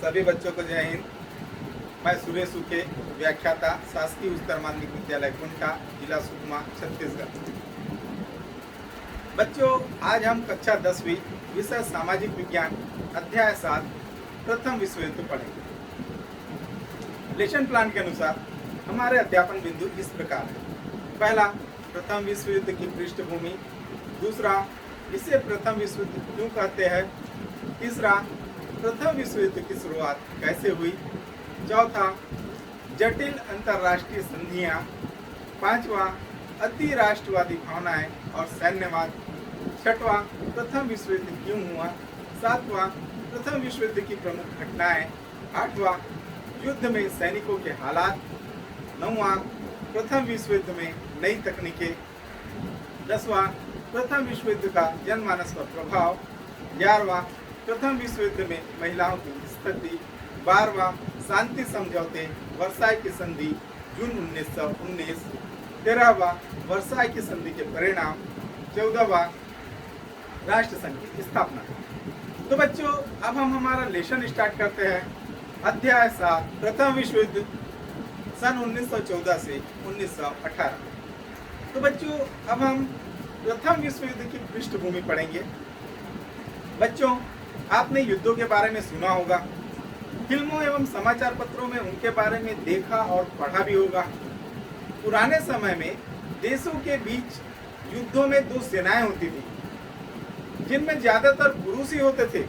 सभी बच्चों को जय हिंद। मैं सुरेश उके, व्याख्याता, शासकीय उच्चतर माध्यमिक विद्यालय कुंठा, जिला सुकमा, छत्तीसगढ़। बच्चों, आज हम कक्षा 10वीं विषय सामाजिक विज्ञान अध्याय 7 प्रथम विश्व युद्ध पढ़ेंगे। लेसन प्लान के अनुसार हमारे अध्यापन बिंदु इस प्रकार है। पहला, प्रथम विश्व युद्ध की पृष्ठभूमि। दूसरा, इसे प्रथम विश्व युद्ध क्यों कहते हैं। तीसरा, प्रथम विश्व युद्ध की शुरुआत कैसे हुई। चौथा, जटिल अंतर्राष्ट्रीय संधियां। पांचवा, अति राष्ट्रवादी भावनाएं और सैन्यवाद। छठवां, प्रथम विश्व युद्ध क्यों हुआ। सातवां, प्रथम विश्व युद्ध की प्रमुख घटनाएं। आठवां, युद्ध में सैनिकों के हालात। नौवां, प्रथम विश्व युद्ध में नई तकनीकें। 10वां, प्रथम विश्व युद्ध का जनमानस पर प्रभाव। 11वां, प्रथम विश्व युद्ध में महिलाओं की स्थिति। 12वां, शांति समझौते वर्साई की संधि जून 1919। 13वां, वर्साई की संधि के परिणाम। 14वां, राष्ट्र संघ की स्थापना। तो बच्चों, अब हम हमारा लेसन स्टार्ट करते हैं। अध्याय 7 प्रथम विश्व युद्ध सन 1914 से 1918। तो बच्चों, अब हम प्रथम विश्व युद्ध की पृष्ठभूमि पढ़ेंगे। बच्चों, आपने युद्धों के बारे में सुना होगा, फिल्मों एवं समाचार पत्रों में उनके बारे में देखा और पढ़ा भी होगा। पुराने समय में देशों के बीच युद्धों में दो सेनाएं होती थी, जिनमें ज्यादातर पुरुष ही होते थे,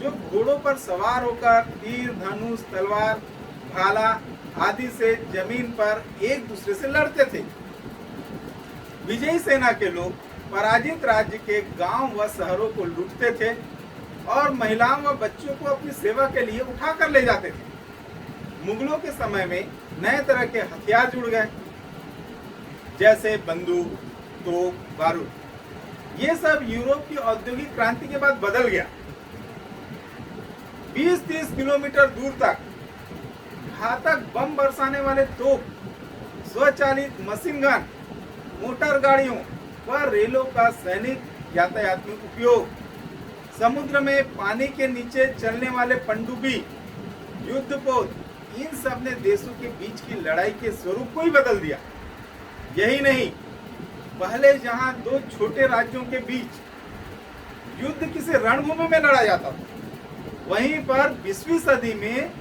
जो घोड़ों पर सवार होकर तीर, धनुष, तलवार, भाला आदि से जमीन पर एक दूसरे से लड़ते थे। विजयी सेना के लोग पराजित राज्य के गांव व शहरों को लूटते थे और महिलाओं व बच्चों को अपनी सेवा के लिए उठा कर ले जाते थे। मुगलों के समय में नए तरह के हथियार जुड़ गए, जैसे बंदूक, तोप, बारूद। ये सब यूरोप की औद्योगिक क्रांति के बाद बदल गया। 20-30 किलोमीटर दूर तक घातक बम बरसाने वाले तोप, स्वचालित मशीन गन, मोटर गाड़ियों व रेलों का सैनिक यातायात में उपयोग, समुद्र में पानी के नीचे चलने वाले पनडुब्बी, युद्धपोत, इन सब ने देशों के बीच की लड़ाई के स्वरूप को ही बदल दिया। यही नहीं, पहले जहां दो छोटे राज्यों के बीच युद्ध किसी रणभूमि में लड़ा जाता था, वहीं पर 20वीं सदी में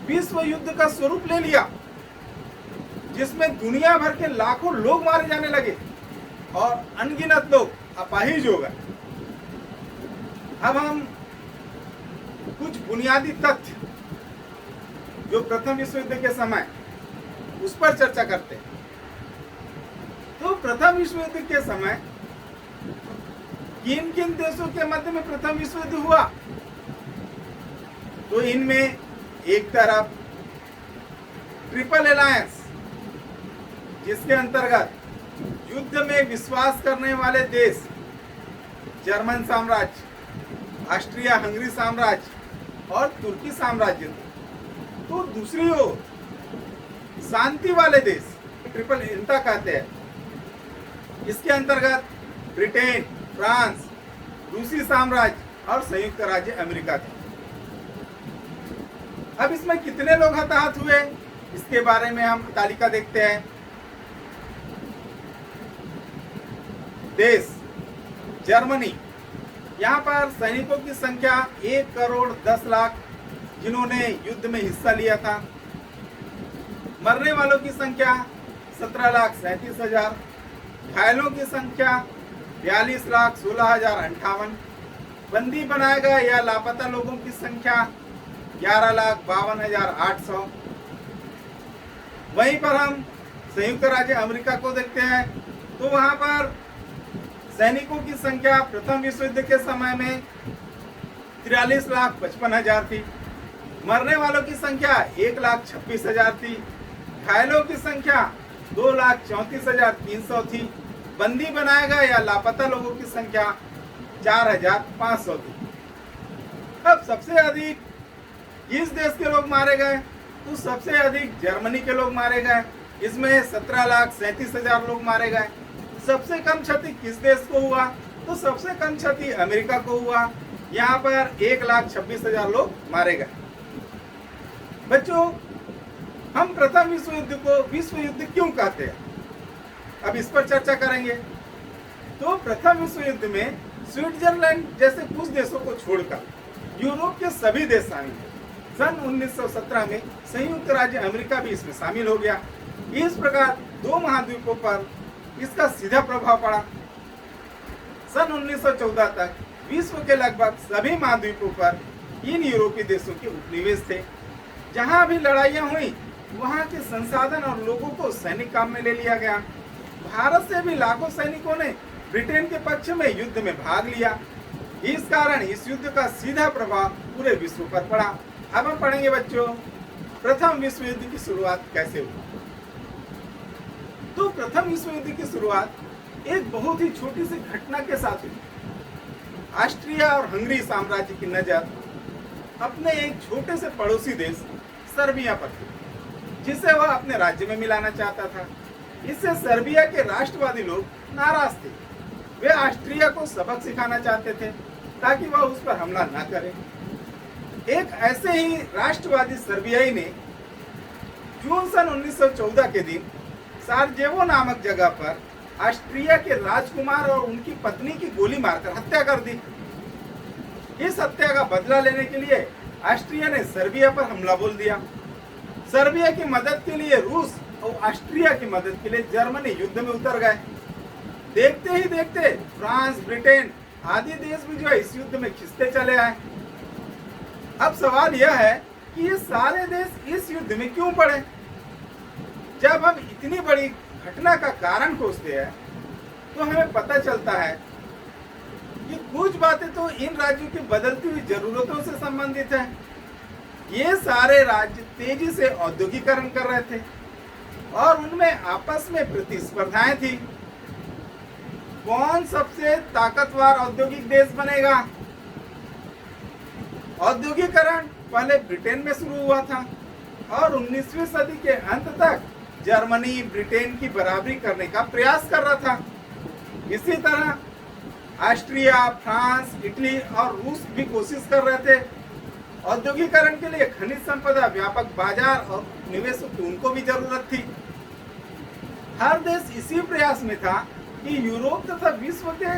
विश्व युद्ध का स्वरूप ले लिया, जिसमें दुनिया भर के लाखों लोग मारे जाने लगे और अनगिनत लोग अपाहिज हो गए। अब हम कुछ बुनियादी तथ्य जो प्रथम विश्व युद्ध के समय उस पर चर्चा करते हैं। तो प्रथम विश्व युद्ध के समय किन किन देशों के मध्य में प्रथम विश्व युद्ध हुआ। तो इनमें एक तरफ ट्रिपल अलायंस, जिसके अंतर्गत युद्ध में विश्वास करने वाले देश जर्मन साम्राज्य, ऑस्ट्रिया हंगरी साम्राज्य और तुर्की साम्राज्य थे। तो दूसरी ओर शांति वाले देश, ट्रिपल इंता कहते हैं, इसके अंतर्गत ब्रिटेन, फ्रांस, रूसी साम्राज्य और संयुक्त राज्य अमेरिका थे। अब इसमें कितने लोग हताहत हुए, इसके बारे में हम तालिका देखते हैं। देश जर्मनी, यहाँ पर सैनिकों की संख्या 1 करोड़ 10 लाख, जिन्होंने युद्ध में हिस्सा लिया था। मरने वालों की संख्या 17,37,000, घायलों की संख्या 42,16,058, बंदी बनाए गए या लापता लोगों की संख्या 11,52,800। वहीं पर हम संयुक्त राज्य अमेरिका को देखते हैं, तो वहां पर सैनिकों की संख्या प्रथम विश्व युद्ध के समय में 43,55,000 थी। मरने वालों की संख्या 1,26,000 थी। घायलों की संख्या 2,34,300 थी। बंदी बनाए गए या लापता लोगों की संख्या 4,500 थी। अब सबसे अधिक किस देश के लोग मारे गए, तो सबसे अधिक जर्मनी के लोग मारे गए, इसमें 17,37,000 लोग मारे गए। सबसे कम क्षति किस देश को हुआ, तो सबसे कम क्षति अमेरिका को हुआ, यहाँ पर 1,26,000 लोग मारे गए। बच्चों, हम प्रथम विश्व युद्ध को विश्व युद्ध क्यों कहते हैं, अब इस पर चर्चा करेंगे। तो प्रथम विश्व युद्ध में स्विट्जरलैंड जैसे कुछ देशों को छोड़कर यूरोप के सभी देश शामिल थे। सन 1917 में संयुक्त राज्य अमेरिका भी इसमें शामिल हो गया। इस प्रकार दो महाद्वीपों पर इसका सीधा प्रभाव पड़ा। सन 1914 तक विश्व के लगभग सभी महाद्वीपों पर इन यूरोपीय देशों के उपनिवेश थे। जहां भी लड़ाइयां हुई वहां के संसाधन और लोगों को सैनिक काम में ले लिया गया। भारत से भी लाखों सैनिकों ने ब्रिटेन के पक्ष में युद्ध में भाग लिया। इस कारण इस युद्ध का सीधा प्रभाव पूरे विश्व पर पड़ा। अब हम पढ़ेंगे बच्चों, प्रथम विश्व युद्ध की शुरुआत कैसे हुई। तो प्रथम विश्व युद्ध की शुरुआत एक बहुत ही छोटी सी घटना के साथ हुई। ऑस्ट्रिया और हंगरी साम्राज्य की नजर अपने एक छोटे से पड़ोसी देश सर्बिया पर थी, जिसे वह अपने राज्य में मिलाना चाहता था। इससे सर्बिया के राष्ट्रवादी लोग नाराज थे। वे ऑस्ट्रिया को सबक सिखाना चाहते थे ताकि वह उस पर हमला न करे। एक ऐसे ही राष्ट्रवादी सर्बियाई ने जून सन 1914 के दिन सारजेवो नामक जगह पर ऑस्ट्रिया के राजकुमार और उनकी पत्नी की गोली मारकर हत्या कर दी। इस हत्या का बदला लेने के लिए ऑस्ट्रिया ने सर्बिया पर हमला बोल दिया। सर्बिया की मदद के लिए रूस और ऑस्ट्रिया की मदद के लिए जर्मनी युद्ध में उतर गए। देखते ही देखते फ्रांस, ब्रिटेन आदि देश भी जो है इस युद्ध में खिंचते चले आए। अब सवाल यह है कि ये सारे देश इस युद्ध में क्यों पड़े। जब हम इतनी बड़ी घटना का कारण खोजते हैं तो हमें पता चलता है कि कुछ बातें तो इन राज्यों की बदलती हुई जरूरतों से संबंधित है। ये सारे राज्य तेजी से औद्योगिकरण कर रहे थे और उनमें आपस में प्रतिस्पर्धाएं थी। कौन सबसे ताकतवर औद्योगिक देश बनेगा। औद्योगिकरण पहले ब्रिटेन में शुरू हुआ था और 19वीं सदी के अंत तक जर्मनी ब्रिटेन की बराबरी करने का प्रयास कर रहा था। इसी तरह ऑस्ट्रिया, फ्रांस, इटली और रूस भी कोशिश कर रहे थे। औद्योगिकरण के लिए खनिज संपदा, व्यापक बाजार और निवेशों की उनको भी जरूरत थी। हर देश इसी प्रयास में था कि यूरोप तथा विश्व के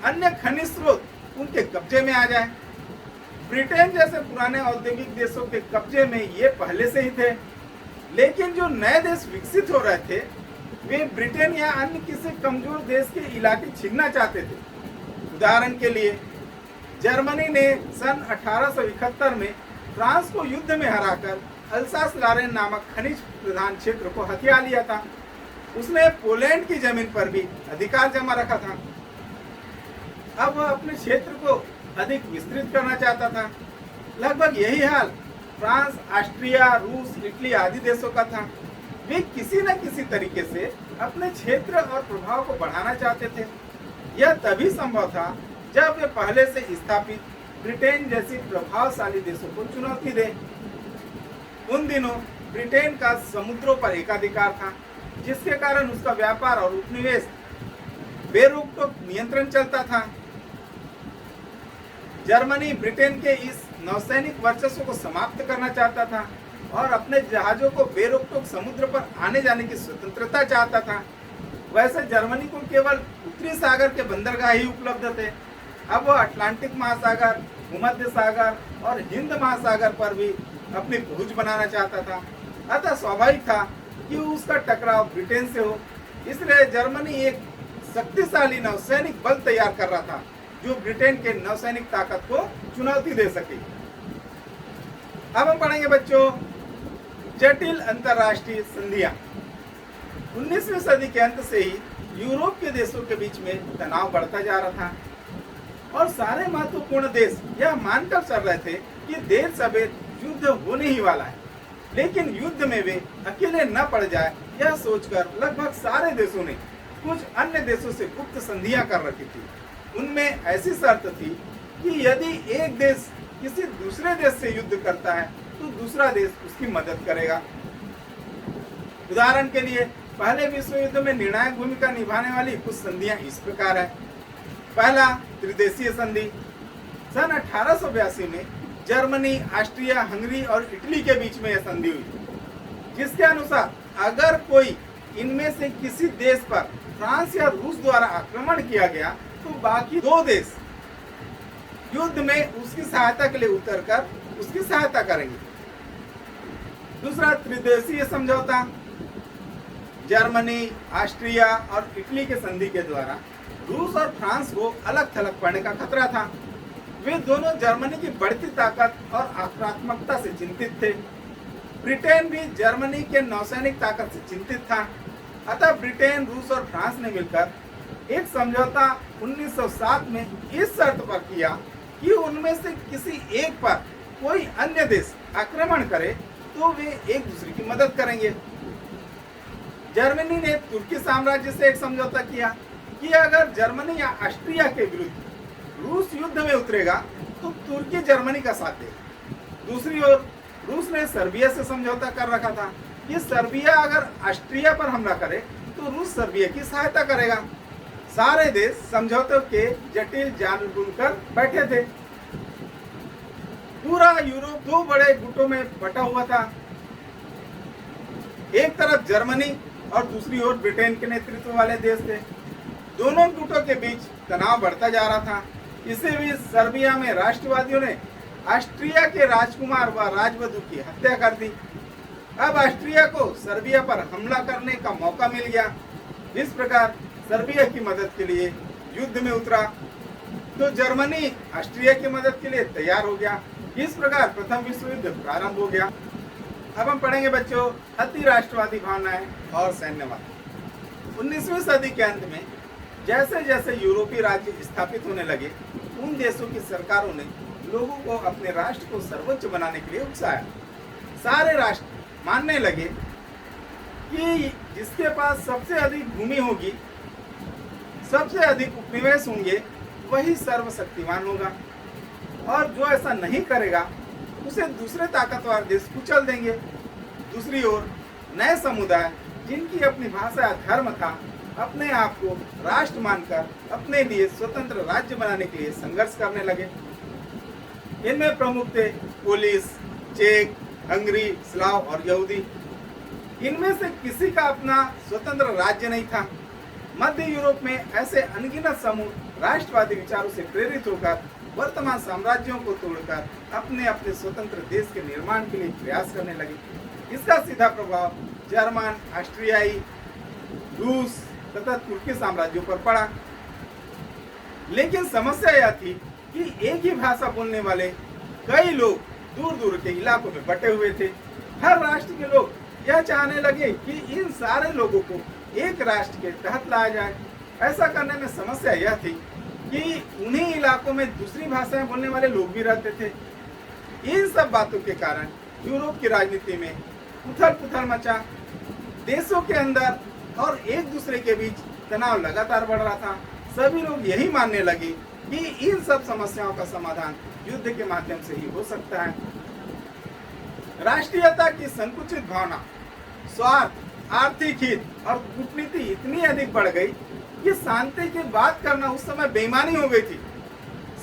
अन्य खनिज स्रोत उनके कब्जे में आ जाए। ब्रिटेन जैसे पुराने औद्योगिक देशों के कब्जे में ये पहले से ही थे, लेकिन जो नए देश विकसित हो रहे थे वे ब्रिटेन या अन्य किसी कमजोर देश के इलाके छीनना चाहते थे। उदाहरण के लिए जर्मनी ने सन 1871 में फ्रांस को युद्ध में हराकर अल्सास लारेन नामक खनिज प्रधान क्षेत्र को हथिया लिया था। उसने पोलैंड की जमीन पर भी अधिकार जमा रखा था। अब वह अपने क्षेत्र को अधिक विस्तृत करना चाहता था। लगभग यही हाल फ्रांस, ऑस्ट्रिया, रूस, इटली आदि देशों का था। वे किसी न किसी तरीके से अपने क्षेत्र और प्रभाव को बढ़ाना चाहते थे। यह तभी संभव था जब वे पहले से स्थापित ब्रिटेन जैसी प्रभावशाली देशों को चुनौती दें। उन दिनों ब्रिटेन का समुद्रों पर एकाधिकार था, जिसके कारण उसका व्यापार और उपनिवेश बेरोक-टोक नियंत्रण चलता था। जर्मनी ब्रिटेन के इस नौसैनिक वर्चस्व को समाप्त करना चाहता था और अपने जहाजों को बेरोक-टोक समुद्र पर आने जाने की स्वतंत्रता चाहता था। वैसे जर्मनी को केवल उत्तरी सागर के बंदरगाह ही उपलब्ध थे। अब वह अटलांटिक महासागर, भूमध्य सागर और हिंद महासागर पर भी अपनी पहुंच बनाना चाहता था। अतः स्वाभाविक था कि उसका टकराव ब्रिटेन से हो। इसलिए जर्मनी एक शक्तिशाली नौसैनिक बल तैयार कर रहा था जो ब्रिटेन के नौसैनिक ताकत को चुनौती दे सके। अब हम पढ़ेंगे बच्चों जटिल अंतरराष्ट्रीय संधियां। 19वीं सदी के अंत से ही यूरोप के देशों के बीच में तनाव बढ़ता जा रहा था और सारे महत्वपूर्ण देश यह मानकर चल रहे थे कि देर सवेर युद्ध होने ही वाला है, लेकिन युद्ध में वे अकेले न पड़ जाए यह सोचकर लगभग सारे देशों ने कुछ अन्य देशों से गुप्त संधियां कर रखी थी। उनमें ऐसी शर्त थी कि यदि एक देश किसी दूसरे देश से युद्ध करता है तो दूसरा देश उसकी मदद करेगा। उदाहरण के लिए पहले विश्व युद्ध में निर्णायक भूमिका निभाने वाली कुछ संधियां इस प्रकार है। पहला, त्रिदेशीय संधि। सन 1882 में जर्मनी, ऑस्ट्रिया, हंगरी और इटली के बीच में यह संधि हुई, जिसके अनुसार अगर कोई इनमें से किसी देश पर फ्रांस या रूस द्वारा आक्रमण किया गया तो बाकी दो देश युद्ध में उसकी सहायता के लिए उतरकर उसकी सहायता करेंगे। दूसरा त्रिदेशीय समझौता, जर्मनी, ऑस्ट्रिया और इटली के संधि के द्वारा रूस और फ्रांस को अलग थलग पड़ने का खतरा था। वे दोनों जर्मनी की बढ़ती ताकत और आक्रामकता से चिंतित थे। ब्रिटेन भी जर्मनी के नौसैनिक ताकत से चिंतित था। अतः ब्रिटेन, रूस और फ्रांस ने मिलकर एक समझौता 1907 में इस शर्त पर किया कि उनमें से किसी एक पर कोई अन्य देश आक्रमण करे तो वे एक दूसरे की मदद करेंगे। जर्मनी ने तुर्की साम्राज्य से एक समझौता किया कि अगर जर्मनी या ऑस्ट्रिया के विरुद्ध रूस युद्ध में उतरेगा तो तुर्की जर्मनी का साथ देगा। दूसरी ओर रूस ने सर्बिया से समझौता कर रखा था कि सर्बिया अगर ऑस्ट्रिया पर हमला करे तो रूस सर्बिया की सहायता करेगा। सारे देश समझौते के जटिल जाल बुनकर बैठे थे। पूरा यूरोप दो बड़े गुटों में बटा हुआ था। एक तरफ जर्मनी और दूसरी ओर ब्रिटेन के नेतृत्व वाले देश थे। दोनों गुटों के बीच तनाव बढ़ता जा रहा था। इसी बीच सर्बिया में राष्ट्रवादियों ने ऑस्ट्रिया के राजकुमार व राजवधु की हत्या कर दी। अब ऑस्ट्रिया को सर्बिया पर हमला करने का मौका मिल गया। इस प्रकार सर्बिया की मदद के लिए युद्ध में उतरा तो जर्मनी ऑस्ट्रिया की मदद के लिए तैयार हो गया। इस प्रकार प्रथम विश्व युद्ध प्रारंभ हो गया। अब हम पढ़ेंगे बच्चों अति राष्ट्रवादी भावनाएं और सैन्यवाद। 19वीं सदी के अंत में जैसे जैसे यूरोपीय राज्य स्थापित होने लगे, उन देशों की सरकारों ने लोगों को अपने राष्ट्र को सर्वोच्च बनाने के लिए उकसाया। सारे राष्ट्र मानने लगे कि जिसके पास सबसे अधिक भूमि होगी, सबसे अधिक उपनिवेश होंगे, वही सर्वशक्तिमान होगा, और जो ऐसा नहीं करेगा उसे दूसरे ताकतवर देश कुचल देंगे। दूसरी ओर नए समुदाय जिनकी अपनी भाषा या धर्म था, अपने आप को राष्ट्र मानकर अपने लिए स्वतंत्र राज्य बनाने के लिए संघर्ष करने लगे। इनमें प्रमुख थे पोलिश, चेक, हंगरी, स्लाव और यहूदी। इनमें से किसी का अपना स्वतंत्र राज्य नहीं था। मध्य यूरोप में ऐसे अनगिनत समूह राष्ट्रवादी विचारों से प्रेरित होकर वर्तमान साम्राज्यों को तोड़कर अपने अपने स्वतंत्र देश के निर्माण के लिए प्रयास करने लगे। इसका सीधा प्रभाव जर्मन, ऑस्ट्रियाई, रूस तथा तुर्की साम्राज्यों पर पड़ा। लेकिन समस्या यह थी कि एक ही भाषा बोलने वाले कई लोग दूर दूर के इलाकों में बटे हुए थे। हर राष्ट्र के लोग यह चाहने लगे कि इन सारे लोगों को एक राष्ट्र के तहत लाया जाए। ऐसा करने में समस्या यह थी कि उन्हीं इलाकों में दूसरी भाषाएं बोलने वाले लोग भी रहते थे। इन सब बातों के कारण यूरोप की राजनीति में उथल पुथल मचा। देशों के अंदर और एक दूसरे के बीच तनाव लगातार बढ़ रहा था। सभी लोग यही मानने लगे कि इन सब समस्याओं का समाधान युद्ध के माध्यम से ही हो सकता है। राष्ट्रीयता की संकुचित भावना, स्वार्थ, आर्थिक हित और कूटनीति इतनी अधिक बढ़ गई कि शांति की बात करना उस समय बेईमानी हो गई थी।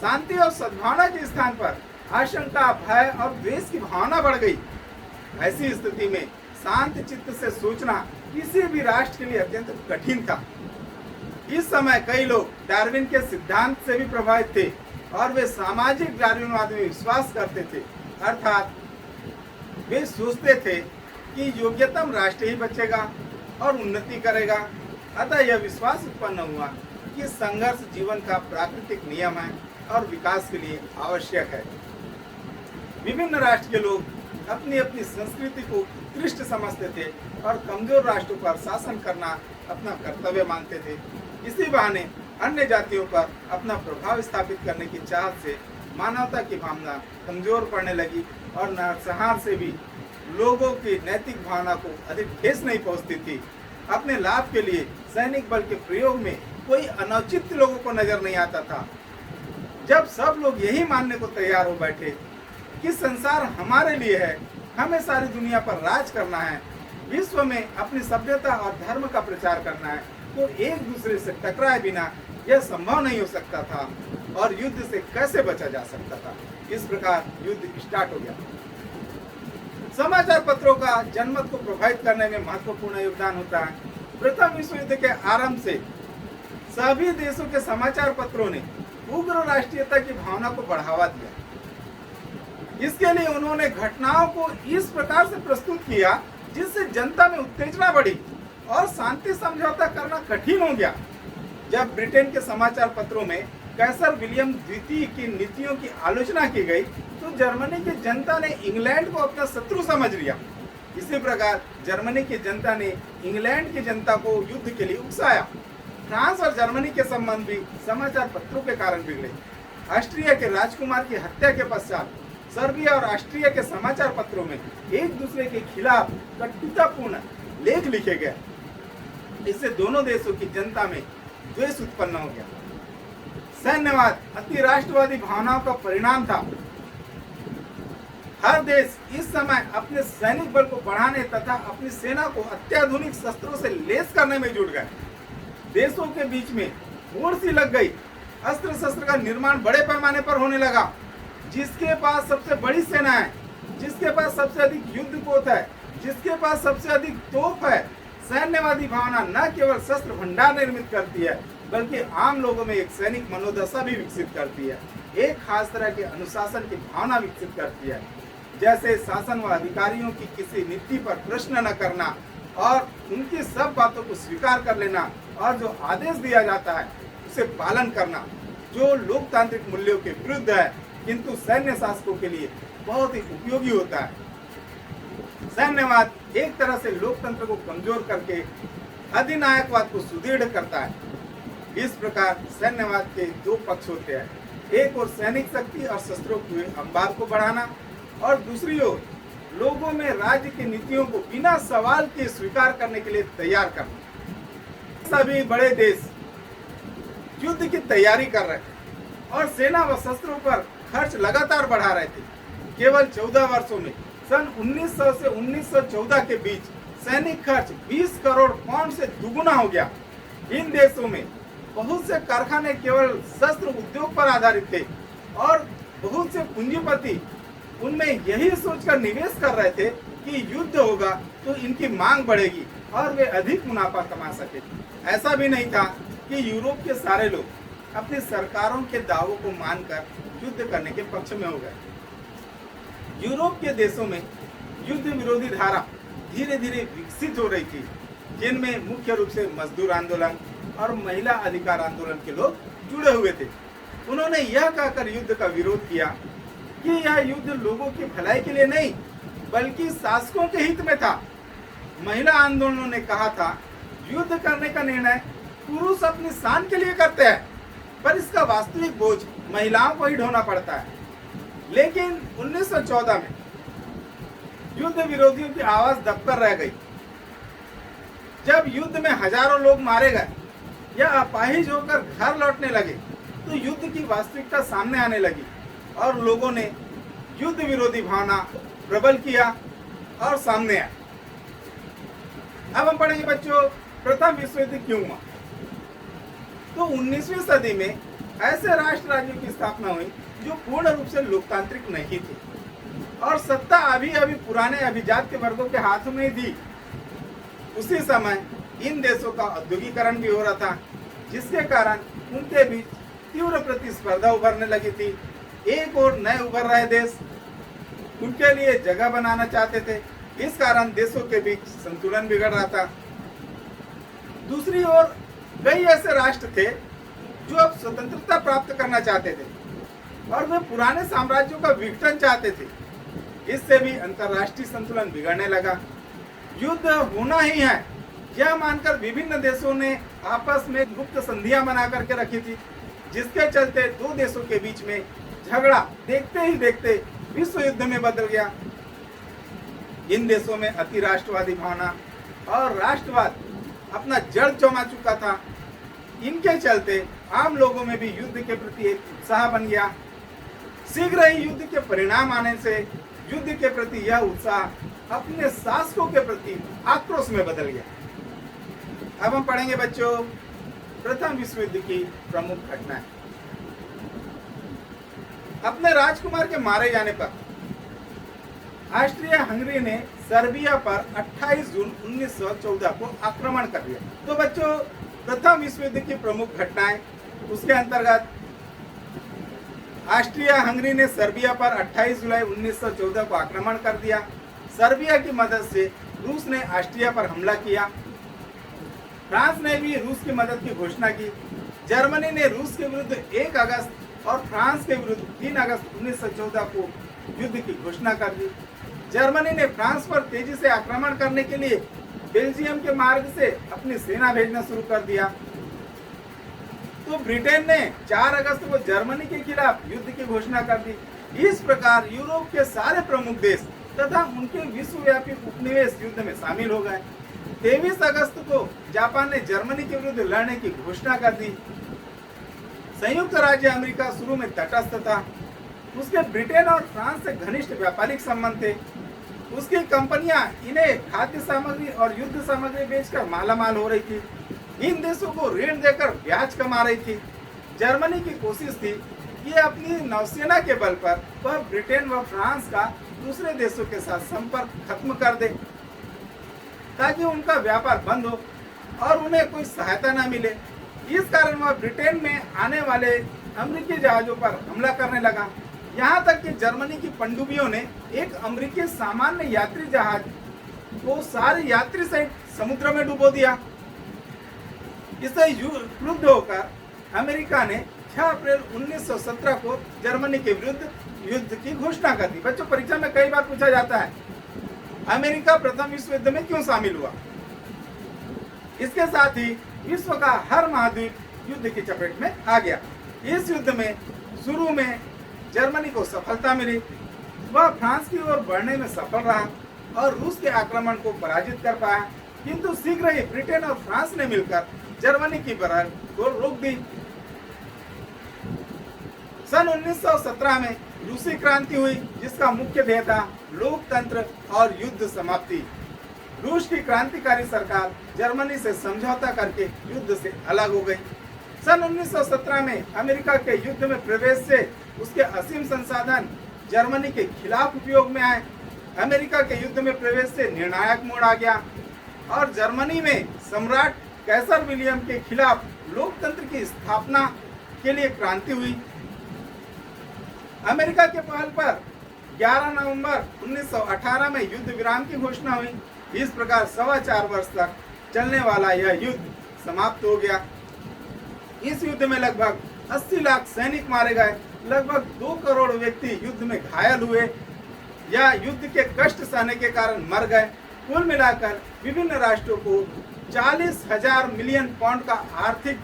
शांति और सद्भावना के स्थान पर आशंका, भय और द्वेष की भावना बढ़ गई। ऐसी स्थिति में शांत चित्त से सोचना किसी भी राष्ट्र के लिए अत्यंत कठिन था। इस समय कई लोग डार्विन के सिद्धांत से भी प्रभावित थे और वे सामाजिक डार्विनवाद में विश्वास करते थे। अर्थात वे सोचते थे कि योग्यतम राष्ट्र ही बचेगा और उन्नति करेगा। अतः यह विश्वास उत्पन्न हुआ कि संघर्ष जीवन का प्राकृतिक नियम है और विकास के लिए आवश्यक है। विभिन्न राष्ट्र के लोग अपनी अपनी संस्कृति को उत्कृष्ट समझते थे और कमजोर राष्ट्रों पर शासन करना अपना कर्तव्य मानते थे। इसी बहाने अन्य जातियों पर अपना प्रभाव स्थापित करने की चाहत से मानवता की भावना कमजोर पड़ने लगी और नरसंहार से भी लोगों की नैतिक भावना को अधिक ठेस नहीं पहुंचती थी। अपने लाभ के लिए सैनिक बल के प्रयोग में कोई अनौचित्य लोगों को नजर नहीं आता था। जब सब लोग यही मानने को तैयार हो बैठे कि संसार हमारे लिए है, हमें सारी दुनिया पर राज करना है, विश्व में अपनी सभ्यता और धर्म का प्रचार करना है, तो एक दूसरे से टकराए बिना यह संभव नहीं हो सकता था और युद्ध से कैसे बचा जा सकता था। इस प्रकार युद्ध स्टार्ट हो गया। समाचार पत्रों का जनमत को प्रभावित करने में महत्वपूर्ण योगदान होता है। प्रथम विश्व युद्ध के आरंभ से सभी देशों के समाचार पत्रों ने उग्र राष्ट्रीयता की भावना को बढ़ावा दिया। इसके लिए उन्होंने घटनाओं को इस प्रकार से प्रस्तुत किया जिससे जनता में उत्तेजना बढ़ी और शांति समझौता करना कठिन हो गया। जब ब्रिटेन के समाचार पत्रों में कैसर विलियम द्वितीय की नीतियों की आलोचना की गई तो जर्मनी की जनता ने इंग्लैंड को अपना शत्रु समझ लिया। इसी प्रकार जर्मनी की जनता ने इंग्लैंड की जनता को युद्ध के लिए उकसाया। फ्रांस और जर्मनी के संबंध भी समाचार पत्रों के कारण बिगड़े। ऑस्ट्रिया के राजकुमार की हत्या के पश्चात सर्बिया और ऑस्ट्रिया के समाचार पत्रों में एक दूसरे के खिलाफ कटुतापूर्ण लेख लिखे गए। इससे दोनों देशों की जनता में द्वेष उत्पन्न हो गया। सैन्यवाद अति राष्ट्रवादी भावनाओं का परिणाम था। हर देश इस समय अपने सैनिक बल को बढ़ाने तथा अपनी सेना को अत्याधुनिक शस्त्रों से लैस करने में जुट गए। देशों के बीच में होड़ सी लग गई। अस्त्र शस्त्र का निर्माण बड़े पैमाने पर होने लगा। जिसके पास सबसे बड़ी सेना है, जिसके पास सबसे अधिक युद्ध पोत है, जिसके पास सबसे अधिक तोप है। सैन्यवादी भावना न केवल शस्त्र भंडार निर्मित करती है बल्कि आम लोगों में एक सैनिक मनोदशा भी विकसित करती है। एक खास तरह के अनुशासन की भावना विकसित करती है, जैसे शासन व अधिकारियों की किसी नीति पर प्रश्न न करना और उनकी सब बातों को स्वीकार कर लेना और जो आदेश दिया जाता है उसे पालन करना, जो लोकतांत्रिक मूल्यों के विरुद्ध है किंतु सैन्य शासकों के लिए बहुत ही उपयोगी होता है। सैन्यवाद एक तरह से लोकतंत्र को कमजोर करके अधिनायकवाद को सुदृढ़ करता है। इस प्रकार सैन्यवाद के दो पक्ष होते हैं, एक और सैनिक शक्ति और शस्त्रों के अंबार को बढ़ाना और दूसरी ओर लोगों में राज्य की नीतियों को बिना सवाल के स्वीकार करने के लिए तैयार करना। सभी बड़े देश युद्ध की तैयारी कर रहे थे और सेना व शस्त्रों पर खर्च लगातार बढ़ा रहे थे। केवल 14 वर्षों में सन 1900 से 1914 के बीच सैनिक खर्च 20 करोड़ पाउंड से दुगुना हो गया। इन देशों में बहुत से कारखाने केवल शस्त्र उद्योग पर आधारित थे और बहुत से पूंजीपति उनमें यही सोचकर निवेश कर रहे थे कि युद्ध होगा तो इनकी मांग बढ़ेगी और वे अधिक मुनाफा कमा सके। ऐसा भी नहीं था कि यूरोप के सारे लोग अपनी सरकारों के दावों को मानकर युद्ध करने के पक्ष में हो गए। यूरोप के देशों में युद्ध विरोधी धारा धीरे धीरे विकसित हो रही थी, जिनमें मुख्य रूप से मजदूर आंदोलन और महिला अधिकार आंदोलन के लोग जुड़े हुए थे। उन्होंने यह कहकर युद्ध का विरोध किया कि यह युद्ध लोगों की भलाई के लिए नहीं बल्कि शासकों के हित में था। महिला आंदोलनों ने कहा था युद्ध करने का निर्णय पुरुष अपनी शान के लिए करते हैं पर इसका वास्तविक बोझ महिलाओं को ही ढोना पड़ता है। लेकिन 1914 में युद्ध विरोधियों की आवाज दबकर रह गई। जब युद्ध में हजारों लोग मारे गए या अपाहिज होकर घर लौटने लगे तो युद्ध की वास्तविकता सामने आने लगी और लोगों ने युद्ध विरोधी भावना प्रबल किया और सामने आया। अब हम पढ़ेंगे बच्चों प्रथम विश्व युद्ध क्यों हुआ। तो 19वीं सदी में ऐसे राष्ट्र राज्यों की स्थापना हुई जो पूर्ण रूप से लोकतांत्रिक नहीं थे और सत्ता अभी अभी पुराने अभिजात के वर्गों के हाथों में थी। उसी समय इन देशों का औद्योगिकरण भी हो रहा था, जिसके कारण उनके बीच तीव्र प्रतिस्पर्धा उभरने लगी थी। एक और नए उभर रहे देश उनके लिए जगह बनाना चाहते थे, इस कारण देशों के बीच संतुलन बिगड़ रहा था। दूसरी ओर कई ऐसे राष्ट्र थे जो अब स्वतंत्रता प्राप्त करना चाहते थे और वे पुराने साम्राज्यों का विघटन चाहते थे। इससे भी अंतर्राष्ट्रीय संतुलन बिगड़ने लगा। युद्ध होना ही है यह मानकर विभिन्न देशों ने आपस में गुप्त संधियां बना करके रखी थी, जिसके चलते दो देशों के बीच में झगड़ा देखते ही देखते विश्व युद्ध में बदल गया। इन देशों में अति राष्ट्रवादी भावना और राष्ट्रवाद अपना जड़ जमा चुका था। इनके चलते आम लोगों में भी युद्ध के प्रति एक उत्साह बन गया। शीघ्र ही युद्ध के परिणाम आने से युद्ध के प्रति यह उत्साह अपने शासकों के प्रति आक्रोश में बदल गया। अब हम पढ़ेंगे बच्चों प्रथम विश्व युद्ध की प्रमुख घटनाएं। अपने राजकुमार के मारे जाने पर ऑस्ट्रिया हंगरी ने सर्बिया पर 28 जून 1914 को आक्रमण कर लिया। तो बच्चों, प्रथम विश्व युद्ध की प्रमुख घटनाएं, उसके अंतर्गत ऑस्ट्रिया हंगरी ने सर्बिया पर 28 जुलाई 1914 को आक्रमण कर दिया। सर्बिया की मदद से रूस ने ऑस्ट्रिया पर हमला किया। फ्रांस ने भी रूस की मदद की घोषणा की। जर्मनी ने रूस के विरुद्ध 1 अगस्त और फ्रांस के विरुद्ध 3 अगस्त 1914 को युद्ध की घोषणा कर दी। जर्मनी ने फ्रांस पर तेजी से आक्रमण करने के लिए बेल्जियम के मार्ग से अपनी सेना भेजना शुरू कर दिया। तो ब्रिटेन ने 4 अगस्त को जर्मनी के खिलाफ युद्ध की घोषणा कर दी। इस प्रकार यूरोप के सारे प्रमुख देश तथा उनके विश्वव्यापी उपनिवेश युद्ध में शामिल हो गए। 23 अगस्त को जापान ने जर्मनी के विरुद्ध लड़ने की घोषणा कर दी। संयुक्त राज्य अमेरिका शुरू में तटस्थ था। उसके ब्रिटेन और फ्रांस से घनिष्ठ व्यापारिक संबंध थे। उसकी कंपनियां इन्हें खाद्य सामग्री और युद्ध सामग्री बेचकर मालामाल हो रही थी। इन देशों को ऋण देकर ब्याज कमा रही थी। जर्मनी की कोशिश थी कि अपनी नौसेना के बल पर वह ब्रिटेन व फ्रांस का दूसरे देशों के साथ संपर्क खत्म कर दे, ताकि उनका व्यापार बंद हो और उन्हें कोई सहायता न मिले। इस कारण वह ब्रिटेन में आने वाले अमेरिकी जहाजों पर हमला करने लगा। यहाँ तक कि जर्मनी की पनडुब्बियों ने एक अमेरिकी सामान्य यात्री जहाज को सारे यात्री सहित समुद्र में डुबो दिया। इससे क्रुद्ध होकर अमेरिका ने 6 अप्रैल 1917 को जर्मनी के विरुद्ध युद्ध की घोषणा कर दी। बच्चों, परीक्षा में कई बार पूछा जाता है, अमेरिका प्रथम विश्व युद्ध में क्यों शामिल हुआ? इसके साथ ही विश्व का हर महाद्वीप युद्ध की चपेट में आ गया। इस युद्ध में शुरू में जर्मनी को सफलता मिली। वह फ्रांस की ओर बढ़ने में सफल रहा और रूस के आक्रमण को पराजित कर पाया, किंतु शीघ्र ही ब्रिटेन और फ्रांस ने मिलकर जर्मनी की बढ़त को रोक दी। सन 1917 में रूसी क्रांति हुई, जिसका मुख्य ध्येय था लोकतंत्र और युद्ध समाप्ति। रूस की क्रांतिकारी सरकार जर्मनी से समझौता करके युद्ध से अलग हो गई। सन 1917 में अमेरिका के युद्ध में प्रवेश से उसके असीम संसाधन जर्मनी के खिलाफ उपयोग में आए। अमेरिका के युद्ध में प्रवेश से निर्णायक मोड़ आ गया और जर्मनी में सम्राट कैसर विलियम के खिलाफ लोकतंत्र की स्थापना के लिए क्रांति हुई। अमेरिका के पहल पर 11 नवंबर 1918 में युद्ध विराम की घोषणा हुई। इस प्रकार 4.25 वर्ष तक चलने वाला यह युद्ध समाप्त हो गया। इस युद्ध में लगभग 80 लाख सैनिक मारे गए, लगभग 2 करोड़ व्यक्ति युद्ध में घायल हुए या युद्ध के कष्ट सहने के कारण मर गए। कुल मिलाकर विभिन्न राष्ट्रों को 40,000 मिलियन पाउंड का आर्थिक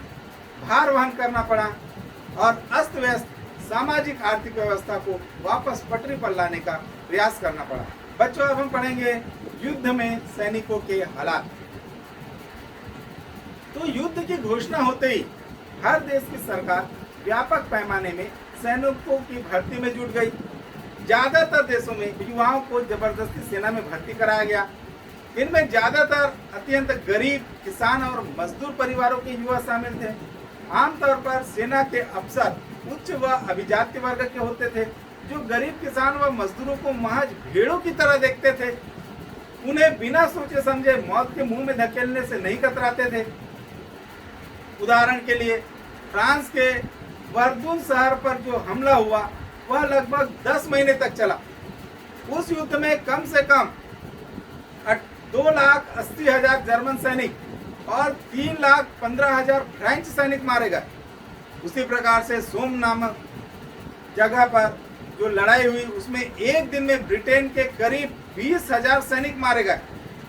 भार वहन करना पड़ा और अस्त व्यस्त सामाजिक आर्थिक व्यवस्था को वापस पटरी पर लाने का प्रयास करना पड़ा। बच्चों, अब हम पढ़ेंगे युद्ध में सैनिकों के हालात। तो युद्ध की घोषणा होते ही हर देश की सरकार व्यापक पैमाने में सैनिकों की भर्ती में जुट गई। ज्यादातर देशों में युवाओं को जबरदस्ती सेना में भर्ती कराया गया। इनमें ज्यादातर अत्यंत गरीब किसान और मजदूर परिवारों के युवा शामिल थे। आमतौर पर सेना के अफसर उच्च व अभिजात्य वर्ग के होते थे, जो गरीब किसान व मजदूरों को महज भेड़ों की तरह देखते थे। उन्हें बिना सोचे समझे मौत के मुंह में धकेलने से नहीं कतराते थे। उदाहरण के लिए फ्रांस के वर्दुन शहर पर जो हमला हुआ वह लगभग 10 महीने तक चला। उस युद्ध में कम से कम 2,80,000 जर्मन सैनिक और 3,15,000 फ्रेंच सैनिक मारे गए। उसी प्रकार से सोम नामक जगह पर जो लड़ाई हुई उसमें एक दिन में ब्रिटेन के करीब 20,000 सैनिक मारे गए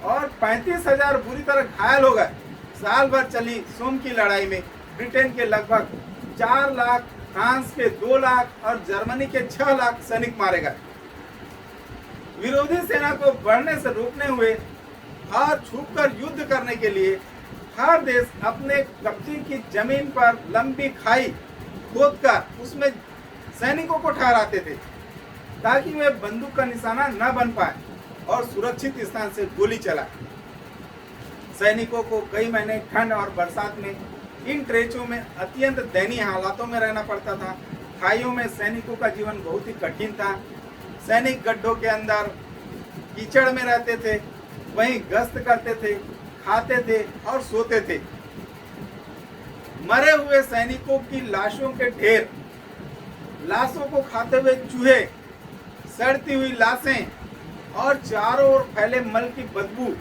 और 35,000 बुरी तरह घायल हो गए। साल भर चली सोम की लड़ाई में ब्रिटेन के लगभग 4 लाख, फ्रांस के 2 लाख और जर्मनी के 6 लाख सैनिक मारे गए। विरोधी सेना को बढ़ने से रोकने हुए और छुपकर युद्ध करने के लिए हर देश अपने कब्जे की जमीन पर लंबी खाई खोदकर उसमें सैनिकों को ठहराते थे, ताकि वे बंदूक का निशाना न बन पाए और सुरक्षित स्थान से गोली चलाए। सैनिकों को कई महीने ठंड और बरसात में इन ट्रेचों में अत्यंत दयनीय हालातों में रहना पड़ता था। खाइयों में सैनिकों का जीवन बहुत ही कठिन था। सैनिक गड्ढों के अंदर कीचड़ में रहते थे, वहीं गश्त करते थे, खाते थे और सोते थे। मरे हुए सैनिकों की लाशों के ढेर, लाशों को खाते हुए चूहे, सड़ती हुई लाशें और चारों ओर फैले मल की बदबू,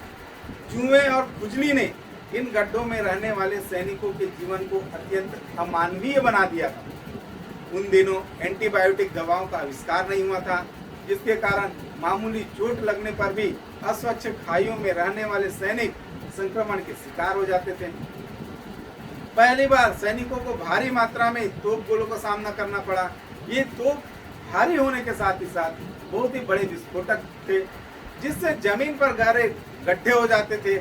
जुएं और खुजली ने इन गड्ढों में रहने वाले सैनिकों के जीवन को अत्यंत अमानवीय बना दिया था। उन दिनों एंटीबायोटिक दवाओं का आविष्कार नहीं हुआ था, जिसके कारण मामूली चोट लगने पर भी अस्वच्छ खाइयों में रहने वाले सैनिक संक्रमण के शिकार हो जाते थे। पहली बार सैनिकों को भारी मात्रा में तोप गोलों का सामना करना पड़ा। ये तोप भारी होने के साथ ही साथ बहुत ही बड़े विस्फोटक थे, जिससे जमीन पर गहरे गड्ढे हो जाते थे।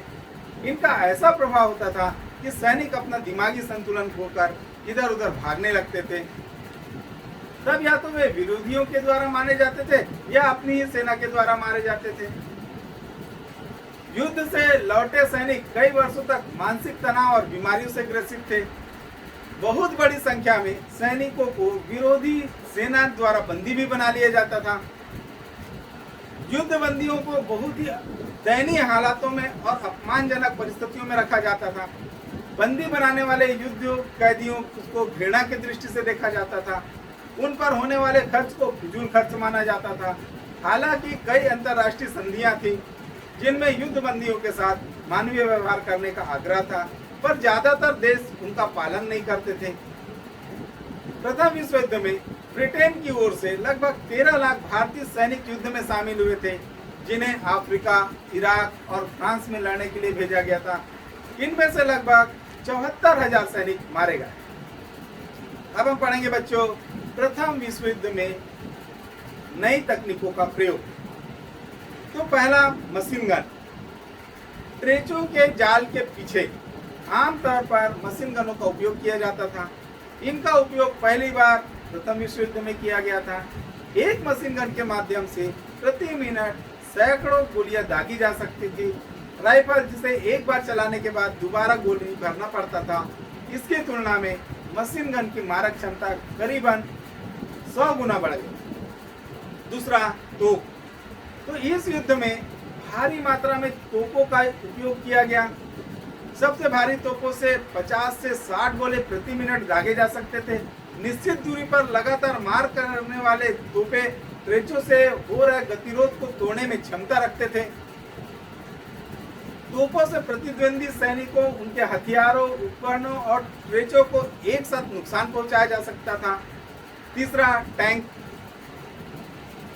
इनका ऐसा प्रभाव होता था कि सैनिक अपना दिमागी संतुलन खोकर इधर उधर भागने लगते थे। तब या तो वे विरोधियों के द्वारा मारे जाते थे या अपनी ही सेना के द्वारा मारे जाते थे। युद्ध से लौटे सैनिक कई वर्षों तक मानसिक तनाव और बीमारियों से ग्रसित थे। बहुत बड़ी संख्या में सैनिकों को विरोधी सेना द्वारा बंदी भी बना लिया जाता था। युद्ध बंदियों को बहुत ही दयनीय हालातों में और अपमानजनक परिस्थितियों में रखा जाता था। बंदी बनाने वाले युद्ध कैदियों को घृणा की दृष्टि से देखा जाता था। उन पर होने वाले खर्च को फिजूल खर्च माना जाता था। हालांकि कई अंतर्राष्ट्रीय संधियां थी जिनमें युद्ध बंदियों के साथ मानवीय व्यवहार करने का आग्रह था, पर ज्यादातर देश उनका पालन नहीं करते थे। प्रथम विश्व युद्ध में ब्रिटेन की ओर से लगभग 13 लाख भारतीय सैनिक युद्ध में शामिल हुए थे, जिन्हें अफ्रीका, इराक और फ्रांस में लड़ने के लिए भेजा गया था। इनमें से लगभग 74,000 सैनिक मारे गए। अब हम पढ़ेंगे बच्चों प्रथम विश्व युद्ध में नई तकनीकों का प्रयोग। तो पहला मशीन गन। ट्रेचों के जाल के पीछे आमतौर पर मशीन गनों का उपयोग किया जाता था। इनका उपयोग पहली बार प्रथम विश्व युद्ध में किया गया था। एक मशीन गन के माध्यम से प्रति मिनट सैकड़ों गोलियां दागी जा सकती थी। राइफल जिसे एक बार चलाने के बाद दोबारा गोली भरना पड़ता था, इसकी तुलना में मशीन गन की मारक क्षमता करीबन 100 गुना बढ़ गई। दूसरा तोप। तो इस युद्ध में भारी मात्रा में तोपों का उपयोग किया गया। सबसे भारी तोपों से 50 से 60 गोले प्रति मिनट दागे जा सकते थे। निश्चित दूरी पर लगातार मार करने वाले तोपे ट्रेचों से हो रहे गतिरोध को तोड़ने में क्षमता रखते थे। तोपों से प्रतिद्वंदी सैनिकों, उनके हथियारों, उपकरणों और ट्रेचों को एक साथ नुकसान पहुंचाया जा सकता था। तीसरा टैंक।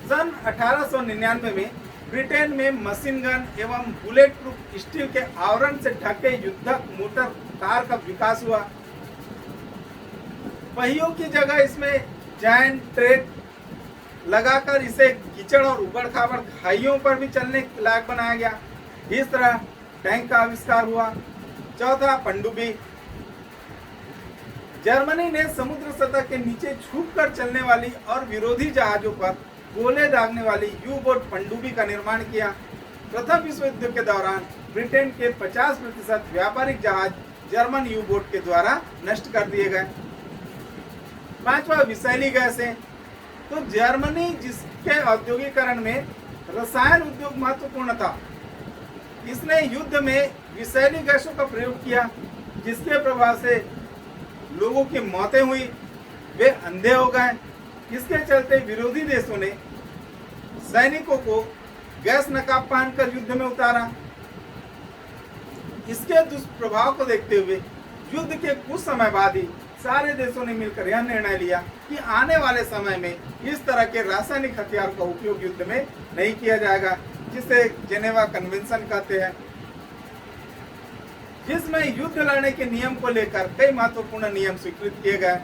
सन 1899 में ब्रिटेन में मशीन गन एवं बुलेट प्रूफ स्टील के आवरण से ढके युद्धक मोटर कार का विकास हुआ। पहियों की जगह इसमें जायंट ट्रैक लगाकर इसे कीचड़ और उबड़ खाबड़ खाइयों पर भी चलने लायक बनाया गया। इस तरह टैंक का आविष्कार हुआ। चौथा पनडुब्बी। जर्मनी ने समुद्र सतह के नीचे छुपकर चलने वाली और विरोधी जहाजों पर गोले दागने वाली यू बोट पनडुब्बी का निर्माण किया। प्रथम विश्व युद्ध के दौरान ब्रिटेन के 50% व्यापारिक जहाज जर्मन यू बोट के द्वारा नष्ट कर दिए गए। पांचवा विषैली गैसें। तो जर्मनी जिसके औद्योगिकरण में रसायन उद्योग महत्वपूर्ण था, इसने युद्ध में विषैली गैसों का प्रयोग किया, जिसके प्रभाव से लोगों की मौतें हुई, वे अंधे हो गए। इसके चलते विरोधी देशों ने सैनिकों को गैस नकाब पहनकर युद्ध में उतारा। इसके दुष्प्रभाव को देखते हुए युद्ध के कुछ समय बाद ही सारे देशों ने मिलकर यह निर्णय लिया कि आने वाले समय में इस तरह के रासायनिक हथियार का उपयोग युद्ध में नहीं किया जाएगा, जिसे जेनेवा कन्वेंशन कहते हैं, जिसमें युद्ध लड़ने के नियम को लेकर कई महत्वपूर्ण नियम स्वीकृत किए गए।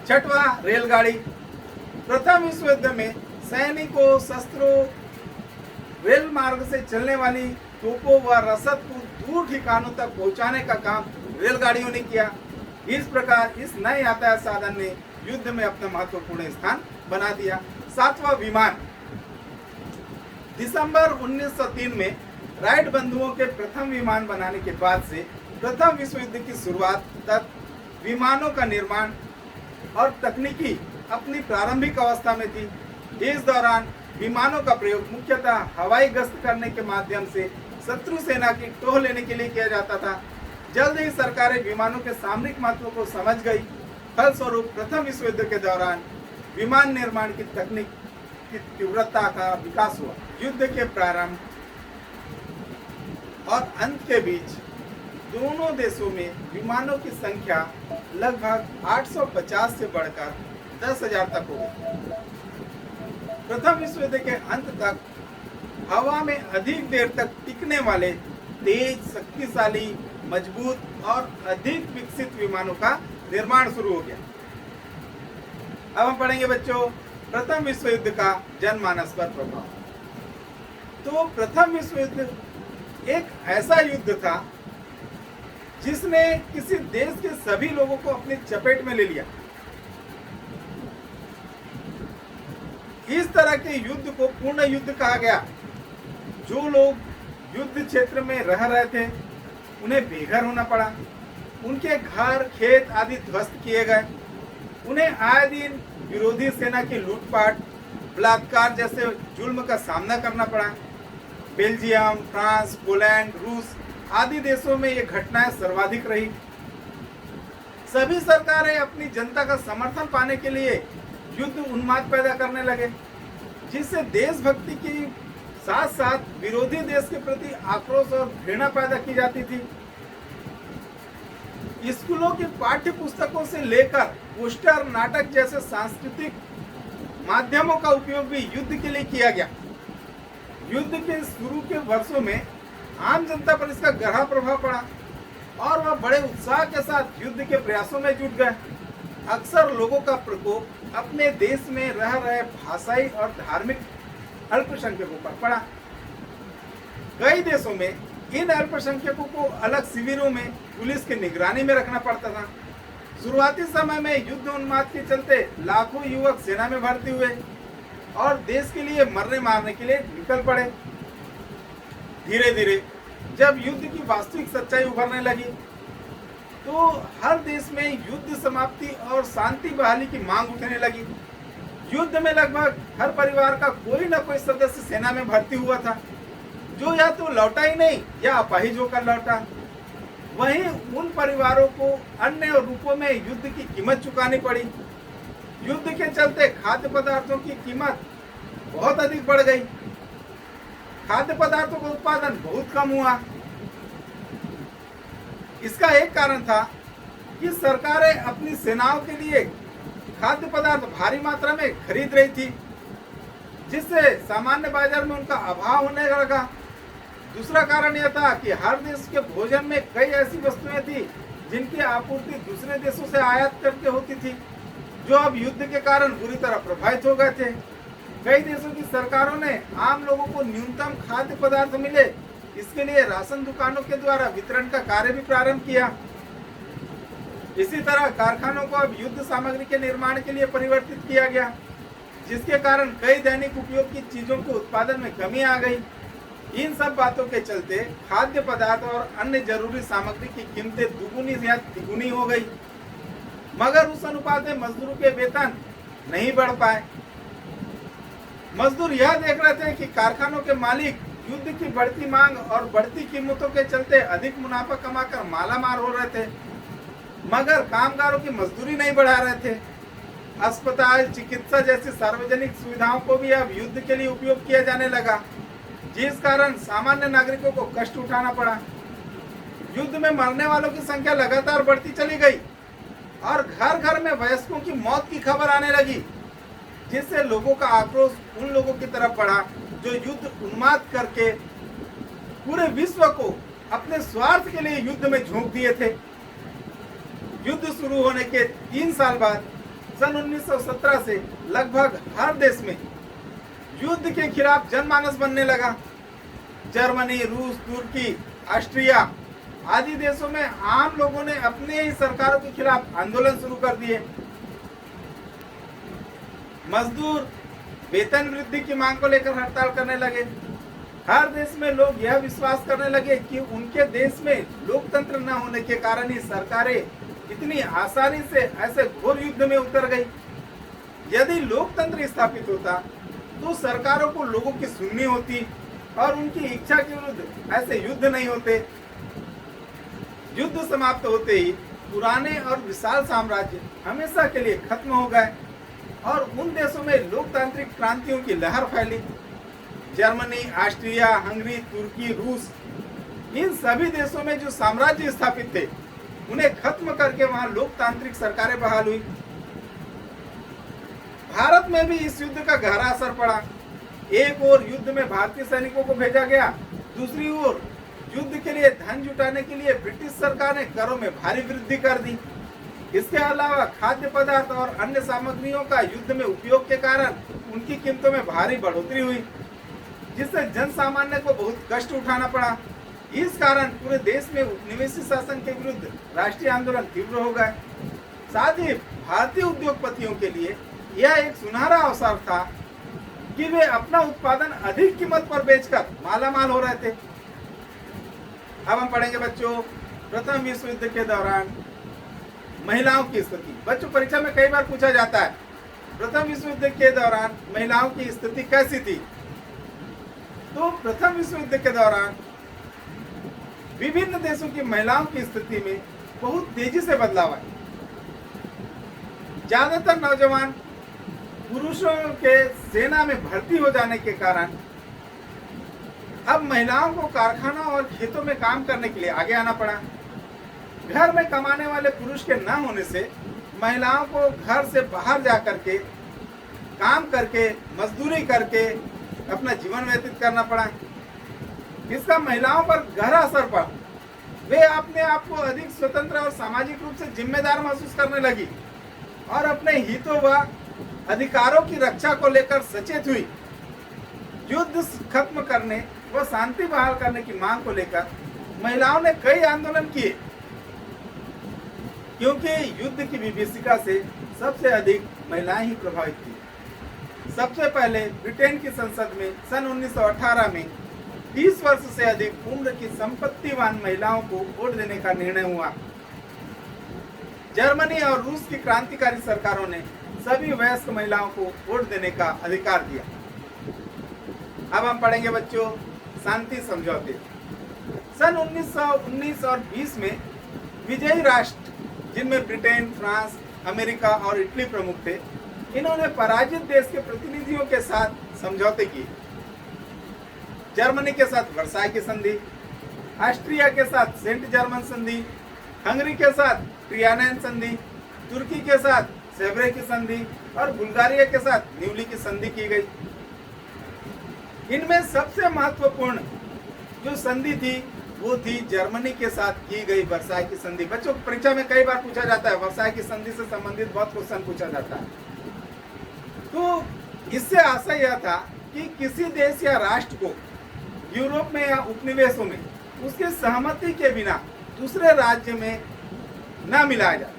छठवां रेलगाड़ी। प्रथम विश्व युद्ध में सैनिकों, शस्त्रों, रेल मार्ग से चलने वाली तोपों व रसद को दूर ठिकानों तक पहुंचाने का काम रेलगाड़ियों ने किया। इस प्रकार इस नए यातायात साधन ने युद्ध में अपना महत्वपूर्ण स्थान बना दिया। सातवां विमान। दिसंबर 1903 में राइट बंधुओं के प्रथम विमान बनाने के बाद से प्रथम विश्व युद्ध की शुरुआत तक विमानों का निर्माण और तकनीकी अपनी प्रारंभिक अवस्था में थी। इस दौरान विमानों का प्रयोग मुख्यतः हवाई गश्त करने के माध्यम से शत्रु सेना की टोह लेने के लिए किया जाता था। जल्द ही सरकारें विमानों के सामरिक महत्व को समझ गई। फलस्वरूप प्रथम विश्व युद्ध के दौरान विमान निर्माण की तकनीक की तीव्रता का विकास हुआ। युद्ध के प्रारंभ और अंत के बीच दोनों देशों में विमानों की संख्या लगभग 850 से बढ़कर 10,000 तक हो गई। प्रथम विश्व युद्ध के अंत तक हवा में अधिक देर तक टिकने वाले तेज, शक्तिशाली, मजबूत और अधिक विकसित विमानों का निर्माण शुरू हो गया। अब हम पढ़ेंगे बच्चों प्रथम विश्व युद्ध का जनमानस पर प्रभाव। तो प्रथम विश्व युद्ध एक ऐसा युद्ध था जिसने किसी देश के सभी लोगों को अपनी चपेट में ले लिया। इस तरह के युद्ध को पूर्ण युद्ध कहा गया। जो लोग युद्ध क्षेत्र में रह रहे थे उन्हें बेघर होना पड़ा, उनके घर खेत आदि ध्वस्त किए गए, उन्हें आए दिन विरोधी सेना की लूटपाट, बलात्कार जैसे जुल्म का सामना करना पड़ा। बेल्जियम, फ्रांस, पोलैंड, रूस आदि देशों में ये घटनाएं सर्वाधिक रही। सभी सरकारें अपनी जनता का समर्थन पाने के लिए युद्ध उन्माद पैदा करने लगे, जिससे देशभक्ति की साथ साथ विरोधी देश के प्रति आक्रोश और घृणा पैदा की जाती थी। स्कूलों की पाठ्य पुस्तकों से लेकर पोस्टर, नाटक जैसे सांस्कृतिक माध्यमों का उपयोग भी युद्ध के लिए किया गया। युद्ध के शुरू के वर्षों में आम जनता पर इसका गहरा प्रभाव पड़ा और वह बड़े उत्साह के साथ युद्ध के प्रयासों में जुट गए। अक्सर लोगों का प्रकोप अपने देश में रह रहे भाषाई और धार्मिक अल्पसंख्यकों पर पड़ा। कई देशों में इन अल्पसंख्यकों को अलग शिविरों में पुलिस की निगरानी में रखना पड़ता था। शुरुआती समय में युद्ध उन्माद के चलते लाखों युवक सेना में भर्ती हुए और देश के लिए मरने मारने के लिए निकल पड़े। धीरे धीरे जब युद्ध की वास्तविक सच्चाई उभरने लगी तो हर देश में युद्ध समाप्ति और शांति बहाली की मांग उठने लगी। युद्ध में लगभग हर परिवार का कोई न कोई सदस्य सेना में भर्ती हुआ था, जो या तो लौटा ही नहीं या अपाहिज होकर लौटा। वहीं उन परिवारों को अन्य रूपों में युद्ध की कीमत चुकानी पड़ी। युद्ध के चलते खाद्य पदार्थों की कीमत बहुत अधिक बढ़ गई। खाद्य पदार्थों का उत्पादन बहुत कम हुआ। इसका एक कारण था कि सरकारें अपनी सेनाओं के लिए खाद्य पदार्थ भारी मात्रा में खरीद रही थी, जिससे सामान्य बाजार में उनका अभाव होने लगा। दूसरा कारण यह था कि हर देश के भोजन में कई ऐसी वस्तुएं थी जिनकी आपूर्ति दूसरे देशों से आयात करके होती थी, जो अब युद्ध के कारण बुरी तरह प्रभावित हो गए थे। कई देशों की सरकारों ने आम लोगों को न्यूनतम खाद्य पदार्थ मिले, इसके लिए राशन दुकानों के द्वारा वितरण का कार्य भी प्रारंभ किया। इसी तरह कारखानों को अब युद्ध सामग्री के निर्माण के लिए परिवर्तित किया गया, जिसके कारण कई दैनिक उपयोग की चीजों के उत्पादन में कमी आ गई। इन सब बातों के चलते खाद्य पदार्थ और अन्य जरूरी सामग्री की कीमतें दुगुनी या तिगुनी हो गई, मगर उस अनुपात में मजदूरों के वेतन नहीं बढ़ पाए। मजदूर यह देख रहे थे कि कारखानों के मालिक युद्ध की बढ़ती मांग और बढ़ती कीमतों के चलते अधिक मुनाफा कमाकर मालामाल हो रहे थे, मगर कामगारों की मजदूरी नहीं बढ़ा रहे थे। अस्पताल, चिकित्सा जैसी सार्वजनिक सुविधाओं को भी अब युद्ध के लिए उपयोग किया जाने लगा, जिस कारण सामान्य नागरिकों को कष्ट उठाना पड़ा। युद्ध में मरने वालों की संख्या लगातार बढ़ती चली गई और घर घर में वयस्कों की मौत की खबर आने लगी, जिससे लोगों का आक्रोश उन लोगों की तरफ बढ़ा जो युद्ध उन्माद करके पूरे विश्व को अपने स्वार्थ के लिए युद्ध में झोंक दिए थे। युद्ध शुरू होने के 3 साल बाद सन 1917 से लगभग हर देश में युद्ध के खिलाफ जनमानस बनने लगा। जर्मनी, रूस, तुर्की, ऑस्ट्रिया आदि देशों में आम लोगों ने अपने ही सरकारों के खिलाफ आंदोलन शुरू कर दिए। मजदूर वेतन वृद्धि की मांग को लेकर हड़ताल करने लगे। हर देश में लोग यह विश्वास करने लगे कि उनके देश में लोकतंत्र न होने के कारण ही सरकारें इतनी आसानी से ऐसे घोर युद्ध में उतर गई। यदि लोकतंत्र स्थापित होता तो सरकारों को लोगों की सुननी होती और उनकी इच्छा के विरुद्ध ऐसे युद्ध नहीं होते। युद्ध समाप्त होते ही पुराने और विशाल साम्राज्य हमेशा के लिए खत्म हो गए और उन देशों में लोकतांत्रिक क्रांतियों की लहर फैली। जर्मनी, ऑस्ट्रिया, हंगरी, तुर्की, रूस, इन सभी देशों में जो साम्राज्य स्थापित थे उन्हें खत्म करके वहां लोकतांत्रिक सरकारें बहाल हुई। भारत में भी इस युद्ध का गहरा असर पड़ा। एक ओर युद्ध में भारतीय सैनिकों को भेजा गया, दूसरी ओर युद्ध के लिए धन जुटाने के लिए ब्रिटिश सरकार ने करों में भारी वृद्धि कर दी। इसके अलावा खाद्य पदार्थ और अन्य सामग्रियों का युद्ध में उपयोग के कारण उनकी कीमतों में भारी बढ़ोतरी हुई, जिससे जन सामान्य को बहुत कष्ट उठाना पड़ा। इस कारण पूरे देश में उपनिवेशी शासन के विरुद्ध राष्ट्रीय आंदोलन तीव्र हो गए। साथ ही भारतीय उद्योगपतियों के लिए यह एक सुनहरा अवसर था कि वे अपना उत्पादन अधिक कीमत पर बेचकर मालामाल हो रहे थे। अब हम पढ़ेंगे बच्चों, प्रथम विश्व युद्ध के दौरान महिलाओं की स्थिति। बच्चों, परीक्षा में कई बार पूछा जाता है प्रथम विश्व युद्ध के दौरान महिलाओं की स्थिति कैसी थी। तो प्रथम विश्व युद्ध के दौरान विभिन्न देशों की महिलाओं की स्थिति में बहुत तेजी से बदलाव आया। ज्यादातर नौजवान पुरुषों के सेना में भर्ती हो जाने के कारण अब महिलाओं को कारखानों और खेतों में काम करने के लिए आगे आना पड़ा। घर में कमाने वाले पुरुष के न होने से महिलाओं को घर से बाहर जा करके काम करके मजदूरी करके अपना जीवन व्यतीत करना पड़ा। इसका महिलाओं पर गहरा असर पड़ा। वे अपने आप को अधिक स्वतंत्र और सामाजिक रूप से जिम्मेदार महसूस करने लगी और अपने हितों व अधिकारों की रक्षा को लेकर सचेत हुई। युद्ध खत्म करने व शांति बहाल करने की मांग को लेकर महिलाओं ने कई आंदोलन किए, क्योंकि युद्ध की विभीषिका से सबसे अधिक महिलाएं ही प्रभावित थी। सबसे पहले ब्रिटेन की संसद में सन 1918 में 30 वर्ष से अधिक उम्र की संपत्तिवान महिलाओं को वोट देने का निर्णय हुआ। जर्मनी और रूस की क्रांतिकारी सरकारों ने सभी वयस्क महिलाओं को वोट देने का अधिकार दिया। अब हम पढ़ेंगे बच्चों शांति समझौते। सन 1919 और 20 में विजयी राष्ट्र, जिनमें ब्रिटेन, फ्रांस, अमेरिका और इटली प्रमुख थे, इन्होंने पराजित देश के प्रतिनिधियों के साथ समझौते किए। जर्मनी के साथ वर्साई की संधि, ऑस्ट्रिया के साथ सेंट जर्मन संधि, हंगरी के साथ ट्रियानन संधि, तुर्की के साथ सेव्रे की संधि और बुल्गारिया के साथ न्यूली की संधि की गई। इनमें सबसे महत्वपूर्ण जो संधि थी वो थी जर्मनी के साथ की गई वर्साई की संधि। बच्चों, परीक्षा में कई बार पूछा जाता है, वर्साई की संधि से संबंधित बहुत क्वेश्चन पूछा जाता है। तो इससे आशा यह था कि किसी देश या राष्ट्र को यूरोप में या उपनिवेशों में उसके सहमति के बिना दूसरे राज्य में न मिलाया जाए,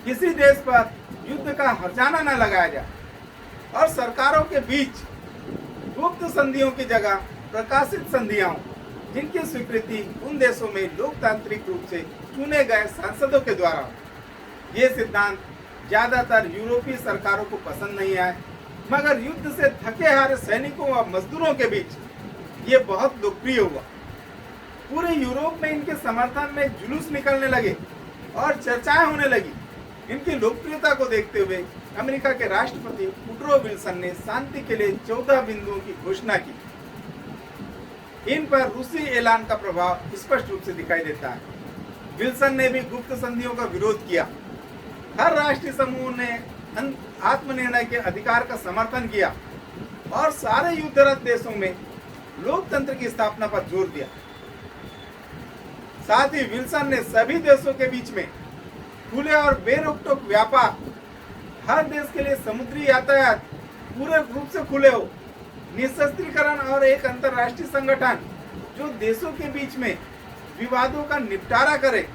किसी देश पर युद्ध का हर्जाना न लगाया जाए और सरकारों के बीच गुप्त संधियों की जगह प्रकाशित संधियां हों, जिनकी स्वीकृति उन देशों में लोकतांत्रिक रूप से चुने गए सांसदों के द्वारा हो। ये सिद्धांत ज्यादातर यूरोपीय सरकारों को पसंद नहीं आए, मगर युद्ध से थके हारे सैनिकों व मजदूरों के बीच ये बहुत लोकप्रिय हुआ। पूरे यूरोप में इनके समर्थन में जुलूस निकलने लगे और चर्चाएं होने लगी। इनकी लोकप्रियता को देखते हुए अमेरिका के राष्ट्रपति वुडरो विल्सन ने शांति के लिए 14 बिंदुओं की घोषणा की। इन पर रूसी ऐलान का प्रभाव स्पष्ट रूप से दिखाई देता है। विल्सन ने भी गुप्त संधियों का विरोध किया। हर राष्ट्रीय समूह ने आत्मनिर्णय के अधिकार का समर्थन किया और सारे युद्धरत देशों में लोकतंत्र की स्थापना पर जोर दिया। साथ ही विल्सन ने सभी देशों के बीच में खुले और बेरोक-टोक व्यापार, हर देश के लिए समुद्री यातायात पूरे रूप से खुले हो, निशस्त्रीकरण और एक अंतर्राष्ट्रीय संगठन जो देशों के बीच में विवादों का निपटारा करे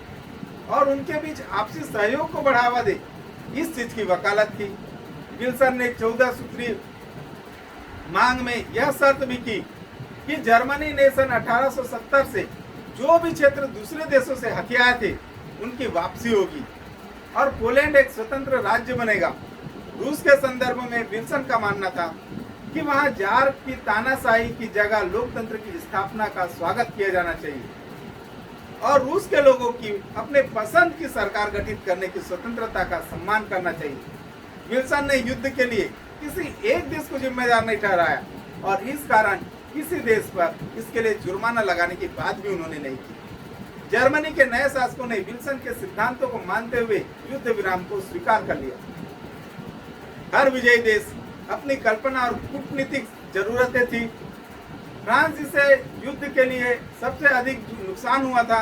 और उनके बीच आपसी सहयोग को बढ़ावा दे, इस चीज की वकालत की। विल्सन ने 14 सूत्री मांग में यह शर्त भी की कि जर्मनी ने सन 1870 से जो भी क्षेत्र दूसरे देशों से हथियाए थे उनकी वापसी होगी और पोलैंड एक स्वतंत्र राज्य बनेगा। रूस के संदर्भ में विल्सन का मानना था कि वहां जार की तानाशाही की जगह लोकतंत्र की स्थापना का स्वागत किया जाना चाहिए और रूस के लोगों की अपने पसंद की सरकार गठित करने की स्वतंत्रता का सम्मान करना चाहिए। विल्सन ने युद्ध के लिए किसी एक देश को जिम्मेदार नहीं ठहराया और इस कारण किसी देश पर इसके लिए जुर्माना लगाने की बात भी उन्होंने नहीं की। जर्मनी के नए शासकों ने विल्सन के सिद्धांतों को मानते हुए युद्ध विराम को स्वीकार कर लिया। हर विजयी देश अपनी कल्पना और कूटनीतिक जरूरतें थी। फ्रांस जिसे युद्ध के लिए सबसे अधिक नुकसान हुआ था,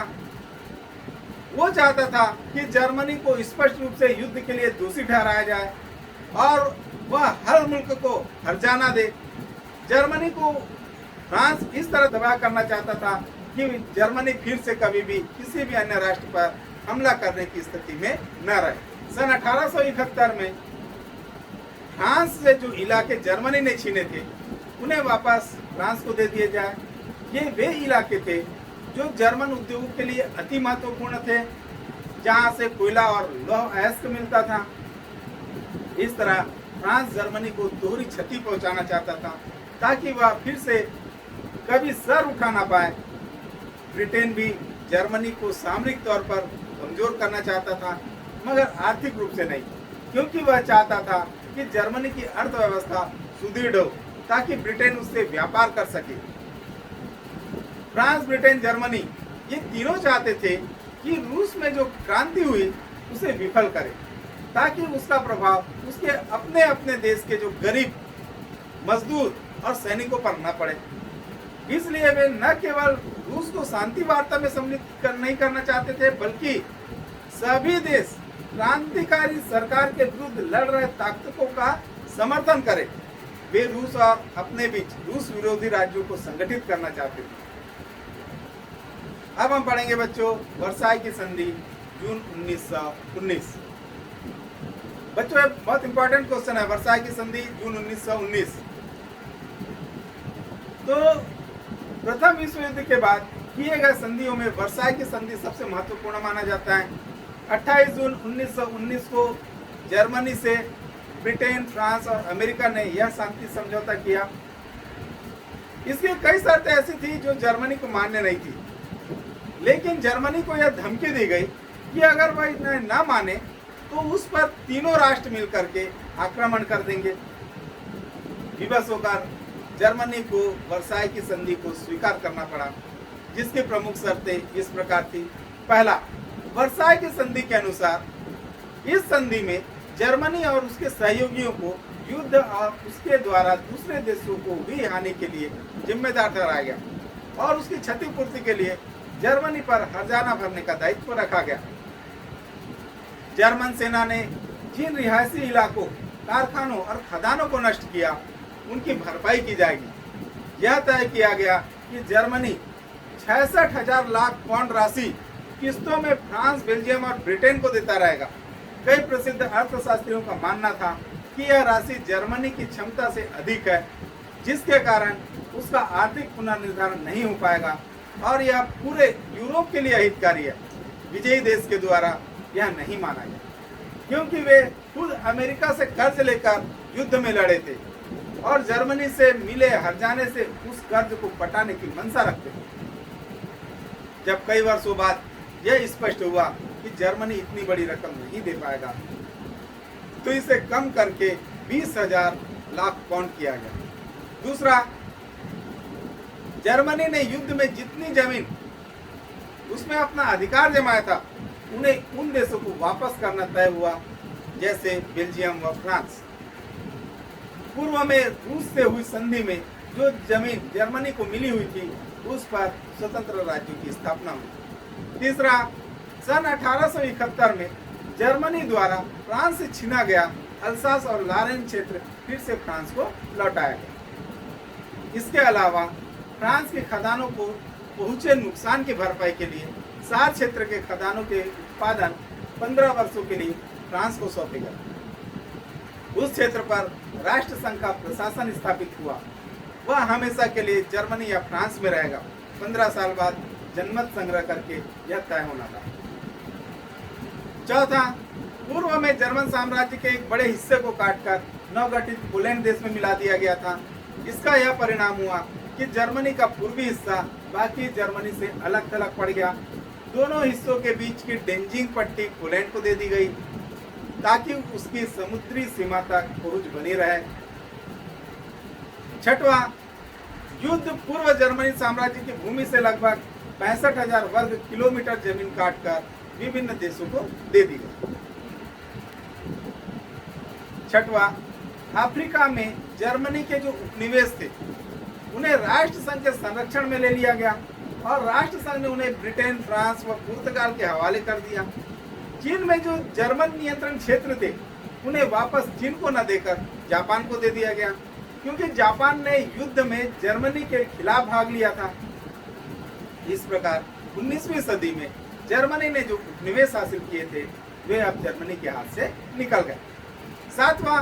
वो चाहता था कि जर्मनी को स्पष्ट रूप से युद्ध के लिए दोषी ठहराया जाए और वह हर मुल्क को हर्जाना दे। जर्मनी को फ्रांस इस तरह दबाव करना चाहता था कि जर्मनी फिर से कभी भी किसी भी अन्य राष्ट्र पर हमला करने की स्थिति में न रहे। सन 1871 में फ्रांस से जो इलाके जर्मनी ने छीने थे उन्हें वापस फ्रांस को दे दिए जाए। ये वे इलाके थे जो जर्मन उद्योगों के लिए अति महत्वपूर्ण थे, जहां से कोयला और लौह अयस्क मिलता था। इस तरह फ्रांस जर्मनी को दोहरी क्षति पहुंचाना चाहता था ताकि वह फिर से कभी सर उठा ना पाए। ब्रिटेन भी जर्मनी को सामरिक तौर पर कमजोर करना चाहता था, मगर आर्थिक रूप से नहीं, क्योंकि वह चाहता था कि जर्मनी की अर्थव्यवस्था सुदृढ़ हो ताकि ब्रिटेन उससे व्यापार कर सके। फ्रांस, ब्रिटेन, जर्मनी ये तीनों चाहते थे कि रूस में जो क्रांति हुई उसे विफल करे ताकि उसका प्रभाव उसके अपने अपने देश के जो गरीब मजदूर और सैनिकों पर न पड़े। इसलिए वे न केवल रूस को शांति वार्ता में सम्मिलित नहीं करना चाहते थे, बल्कि सभी देश क्रांतिकारी सरकार के विरुद्ध लड़ रहे ताकतों का समर्थन करें। वे रूस और अपने बीच रूस विरोधी राज्यों को संगठित करना चाहते थे। अब हम पढ़ेंगे बच्चों वर्साई की संधि जून 1919। बच्चों एक बहुत इंपॉर्टेंट क्वेश्चन है, वर्साई की संधि जून 1919। तो प्रथम विश्व युद्ध के बाद किए गए संधियों में वर्साई की संधि सबसे महत्वपूर्ण माना जाता है। 28 जून 1919 को जर्मनी से ब्रिटेन, फ्रांस और अमेरिका ने यह शांति समझौता किया। इसकी कई शर्तें ऐसी थी जो जर्मनी को मान्य नहीं थी, लेकिन जर्मनी को यह धमकी दी गई कि अगर वह इन्हें न माने तो उस पर तीनों राष्ट्र मिलकर के आक्रमण कर देंगे। विवश होकर जर्मनी को वर्साई की संधि को स्वीकार करना पड़ा, जिसकी प्रमुख शर्तें इस प्रकार थी। पहला, वर्साई की संधि के अनुसार इस संधि में जर्मनी और उसके सहयोगियों को युद्ध और उसके द्वारा दूसरे देशों को हुई हानि के लिए जिम्मेदार ठहराया गया और उसकी क्षतिपूर्ति के लिए जर्मनी पर हर्जाना भरने का दायित्व रखा गया। जर्मन सेना ने जिन रिहायशी इलाकों, कारखानों और खदानों को नष्ट किया उनकी भरपाई की जाएगी। यह तय किया गया कि जर्मनी 66,000 लाख पाउंड राशि किस्तों में फ्रांस, बेल्जियम और ब्रिटेन को देता रहेगा। कई प्रसिद्ध अर्थशास्त्रियों का मानना था कि यह राशि जर्मनी की क्षमता से अधिक है, जिसके कारण उसका आर्थिक पुनर्निर्धारण नहीं हो पाएगा और यह पूरे यूरोप के लिए हितकारी है। विजयी देश के द्वारा यह नहीं माना गया, क्योंकि वे खुद अमेरिका से कर्ज लेकर युद्ध में लड़े थे और जर्मनी से मिले हर्जाने से उस कर्ज को पटाने की मंशा रखते थे। जब कई वर्षों बाद यह स्पष्ट हुआ कि जर्मनी इतनी बड़ी रकम नहीं दे पाएगा, तो इसे कम करके 20,000 लाख पाउंड किया गया। दूसरा, जर्मनी ने युद्ध में जितनी जमीन उसमें अपना अधिकार जमाया था उन्हें उन देशों को वापस करना तय हुआ, जैसे बेल्जियम व फ्रांस। पूर्व में रूस से हुई संधि में जो जमीन जर्मनी को मिली हुई थी उस पर स्वतंत्र राज्यों की स्थापना हुई। तीसरा, सन 1871 में जर्मनी द्वारा फ्रांस से छीना गया अल्सास और लॉरेन क्षेत्र फिर से फ्रांस को लौटाया गया। इसके अलावा फ्रांस के खदानों को पहुंचे नुकसान की भरपाई के लिए सार क्षेत्र के खदानों के उत्पादन 15 वर्षों के लिए फ्रांस को सौंपे गए। उस क्षेत्र पर राष्ट्र संघ का प्रशासन स्थापित हुआ वह हमेशा के लिए जर्मनी या फ्रांस में रहेगा। 15 साल बाद जनमत संग्रह करके यह तय होना था। चौथा, पूर्व में जर्मन साम्राज्य के एक बड़े हिस्से को काटकर नवगठित पोलैंड देश में मिला दिया गया था। इसका यह परिणाम हुआ कि जर्मनी का पूर्वी हिस्सा बाकी जर्मनी से अलग थलग पड़ गया। दोनों हिस्सों के बीच की डेंजिंग पट्टी पोलैंड को दे दी गई ताकि उसकी समुद्री सीमा तक पहुंच बनी रहे। छठवां, युद्ध पूर्व जर्मनी साम्राज्य की भूमि से लगभग 65,000 वर्ग किलोमीटर जमीन काटकर विभिन्न देशों को दे दी गई। छठवां, अफ्रीका में जर्मनी के जो उपनिवेश थे उन्हें राष्ट्र संघ के संरक्षण में ले लिया गया और राष्ट्र संघ ने उन्हें ब्रिटेन, फ्रांस व पुर्तगाल के हवाले कर दिया। चीन में जो जर्मन नियंत्रण क्षेत्र थे उन्हें वापस चीन को न देकर जापान को दे दिया गया, क्योंकि जापान ने युद्ध में जर्मनी के खिलाफ भाग लिया था। इस प्रकार 19वीं सदी में जर्मनी ने जो उपनिवेश हासिल किए थे वे अब जर्मनी के हाथ से निकल गए। सातवां,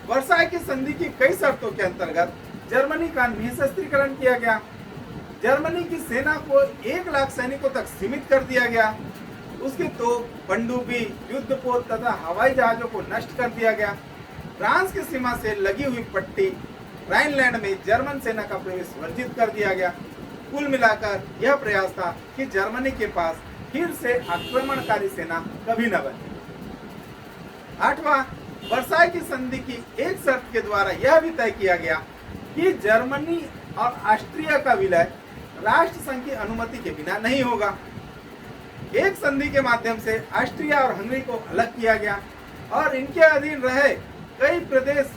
वर्साई की संधि की कई शर्तों के अंतर्गत जर्मनी का निःशस्त्रीकरण किया गया। जर्मनी की सेना को 1 लाख सैनिकों तक सीमित कर दिया गया। उसकी तोप, पनडुब्बी, युद्धपोत तथा हवाई जहाजों को नष्ट कर दिया गया। फ्रांस की सीमा से लगी हुई पट्टी राइनलैंड में जर्मन सेना का प्रवेश वर्जित कर दिया गया। कुल मिलाकर यह प्रयास था कि जर्मनी के पास फिर से आक्रमणकारी सेना कभी न बने। आठवां, वर्साई की संधि की एक शर्त के द्वारा यह भी तय किया गया कि जर्मनी और ऑस्ट्रिया का विलय राष्ट्र संघ की अनुमति के बिना नहीं होगा। एक संधि के माध्यम से ऑस्ट्रिया और हंगरी को अलग किया गया और इनके अधीन रहे कई प्रदेश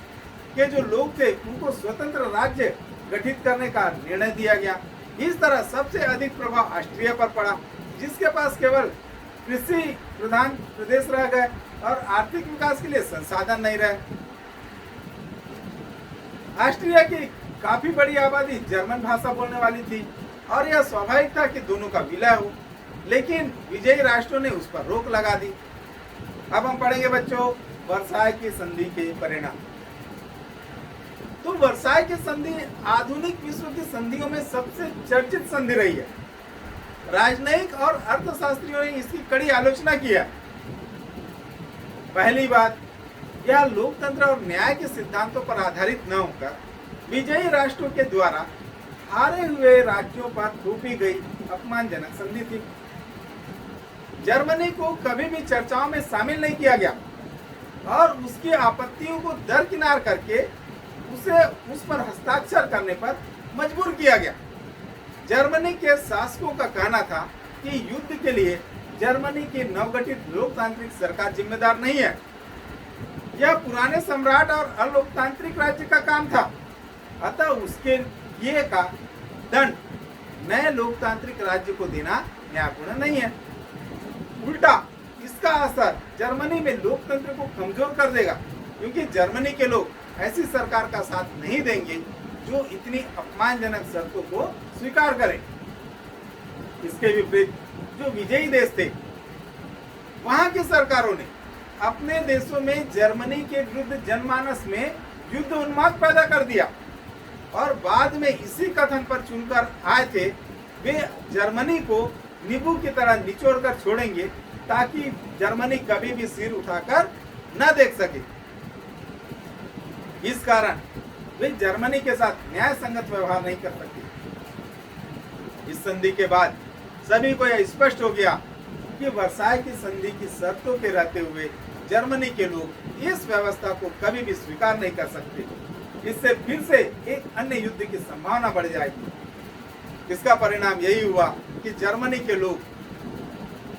के जो लोग थे उनको स्वतंत्र राज्य गठित करने का निर्णय दिया गया। इस तरह सबसे अधिक प्रभाव ऑस्ट्रिया पर पड़ा, जिसके पास केवल कृषि प्रधान प्रदेश रह गए और आर्थिक विकास के लिए संसाधन नहीं रहे। ऑस्ट्रिया की काफी बड़ी आबादी जर्मन भाषा बोलने वाली थी और यह स्वाभाविक था कि दोनों का विलय हो, लेकिन विजयी राष्ट्रों ने उस पर रोक लगा दी। अब हम पढ़ेंगे बच्चों वर्साई की संधि के परिणाम। तो वर्साई की संधि आधुनिक विश्व की संधियों में सबसे चर्चित संधि रही है। राजनयिक और अर्थशास्त्रियों ने इसकी कड़ी आलोचना की है। पहली बात, यह लोकतंत्र और न्याय के सिद्धांतों पर आधारित न होकर विजयी राष्ट्रों के द्वारा हारे हुए राज्यों पर थोपी गई अपमानजनक संधि थी। जर्मनी को कभी भी चर्चाओं में शामिल नहीं किया गया और उसकी आपत्तियों को दरकिनार करके उसे उस पर हस्ताक्षर करने पर मजबूर किया गया। जर्मनी के शासकों का कहना था कि युद्ध के लिए जर्मनी की नवगठित लोकतांत्रिक सरकार जिम्मेदार नहीं है। यह पुराने सम्राट और अलोकतांत्रिक राज्य का काम था, अतः उसके लिए का दंड नए लोकतांत्रिक राज्य को देना न्यायपूर्ण नहीं है। उल्टा इसका असर जर्मनी में लोकतंत्र को कमजोर कर देगा, क्योंकि जर्मनी के लोग ऐसी सरकार का साथ नहीं देंगे जो इतनी अपमानजनक शर्तों को स्वीकार करे। इसके विपरीत जो विजयी देश थे वहां की सरकारों ने अपने देशों में जर्मनी के विरुद्ध जनमानस में युद्ध उन्माद पैदा कर दिया और बाद में इसी कथन पर चुनकर आए थे वे जर्मनी को नींबू की तरह निचोड़कर छोड़ेंगे ताकि जर्मनी कभी भी सिर उठाकर न देख सके। इस कारण वे जर्मनी के साथ न्याय संगत व्यवहार नहीं कर सकते। इस संधि के बाद सभी को यह स्पष्ट हो गया कि वर्साई की संधि की शर्तों के रहते हुए जर्मनी के लोग इस व्यवस्था को कभी भी स्वीकार नहीं कर सकते। इससे फिर से एक अन्य युद्ध की संभावना बढ़ जाएगी। इसका परिणाम यही हुआ कि जर्मनी के लोग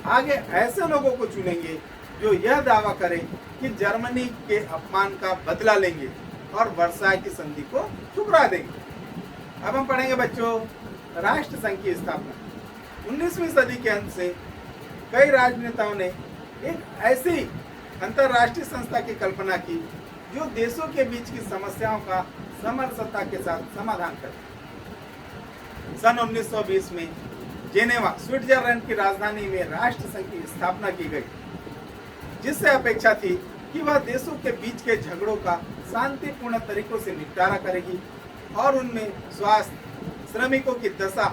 आगे ऐसे लोगों को चुनेंगे जो यह दावा करें कि जर्मनी के अपमान का बदला लेंगे और वर्साई की संधि को ठुकरा देंगे। अब हम पढ़ेंगे बच्चों राष्ट्र संघ की स्थापना। 19वीं सदी के अंत से कई राजनेताओं ने एक ऐसी अंतरराष्ट्रीय संस्था की कल्पना की जो देशों के बीच की समस्याओं का समरसता के साथ समाधान करे। सन 1920 में जेनेवा स्विट्जरलैंड की राजधानी में राष्ट्र संघ की स्थापना की गई, जिससे अपेक्षा थी कि वह देशों के बीच के झगड़ों का शांतिपूर्ण तरीकों से निपटारा करेगी। और उनमें स्वास्थ्य, श्रमिकों की दशा,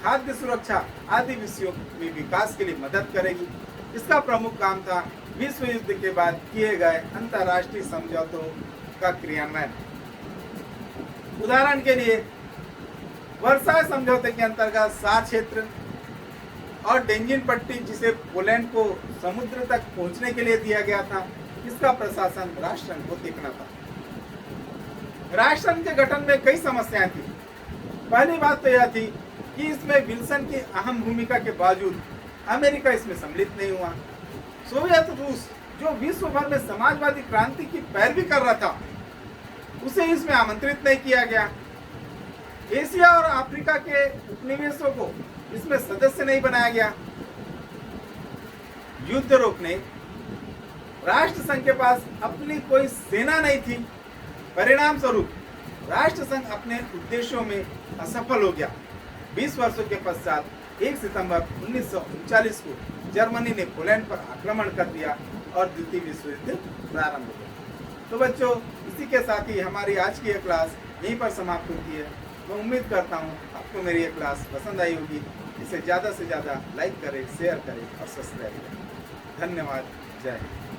खाद्य सुरक्षा आदि विषयों में विकास के लिए मदद करेगी। इसका प्रमुख काम था विश्व युद्ध के बाद किए गए अंतर्राष्ट्रीय समझौतों का क्रियान्वयन। उदाहरण के लिए वर्साय समझौते के अंतर्गत सार क्षेत्र और डेंजिन पट्टी, जिसे पोलैंड को समुद्र तक पहुंचने के लिए दिया गया था, इसका प्रशासन राष्ट्रसंघ को देखना था। राष्ट्रसंघ के गठन में कई समस्याएं थी। पहली बात तो यह थी कि इसमें विल्सन की अहम भूमिका के बावजूद अमेरिका इसमें सम्मिलित नहीं हुआ। सोवियत रूस, जो विश्व भर में समाजवादी क्रांति की पैरवी कर रहा था, उसे इसमें आमंत्रित नहीं किया गया। एशिया और अफ्रीका के उपनिवेशों को इसमें सदस्य नहीं बनाया गया। युद्ध रोकने राष्ट्रसंघ के पास अपनी कोई सेना नहीं थी। परिणाम स्वरूप राष्ट्रसंघ अपने उद्देश्यों में असफल हो गया। 20 वर्षों के पश्चात 1 सितंबर 1939 को जर्मनी ने पोलैंड पर आक्रमण कर दिया और द्वितीय विश्व युद्ध प्रारंभ हो गया। तो बच्चों, इसी के साथ ही हमारी आज की यह क्लास यहीं पर समाप्त होती है। मैं उम्मीद करता हूँ आपको मेरी ये क्लास पसंद आई होगी। इसे ज़्यादा से ज़्यादा लाइक करें, शेयर करें और सब्सक्राइब करें। धन्यवाद। जय हिंद।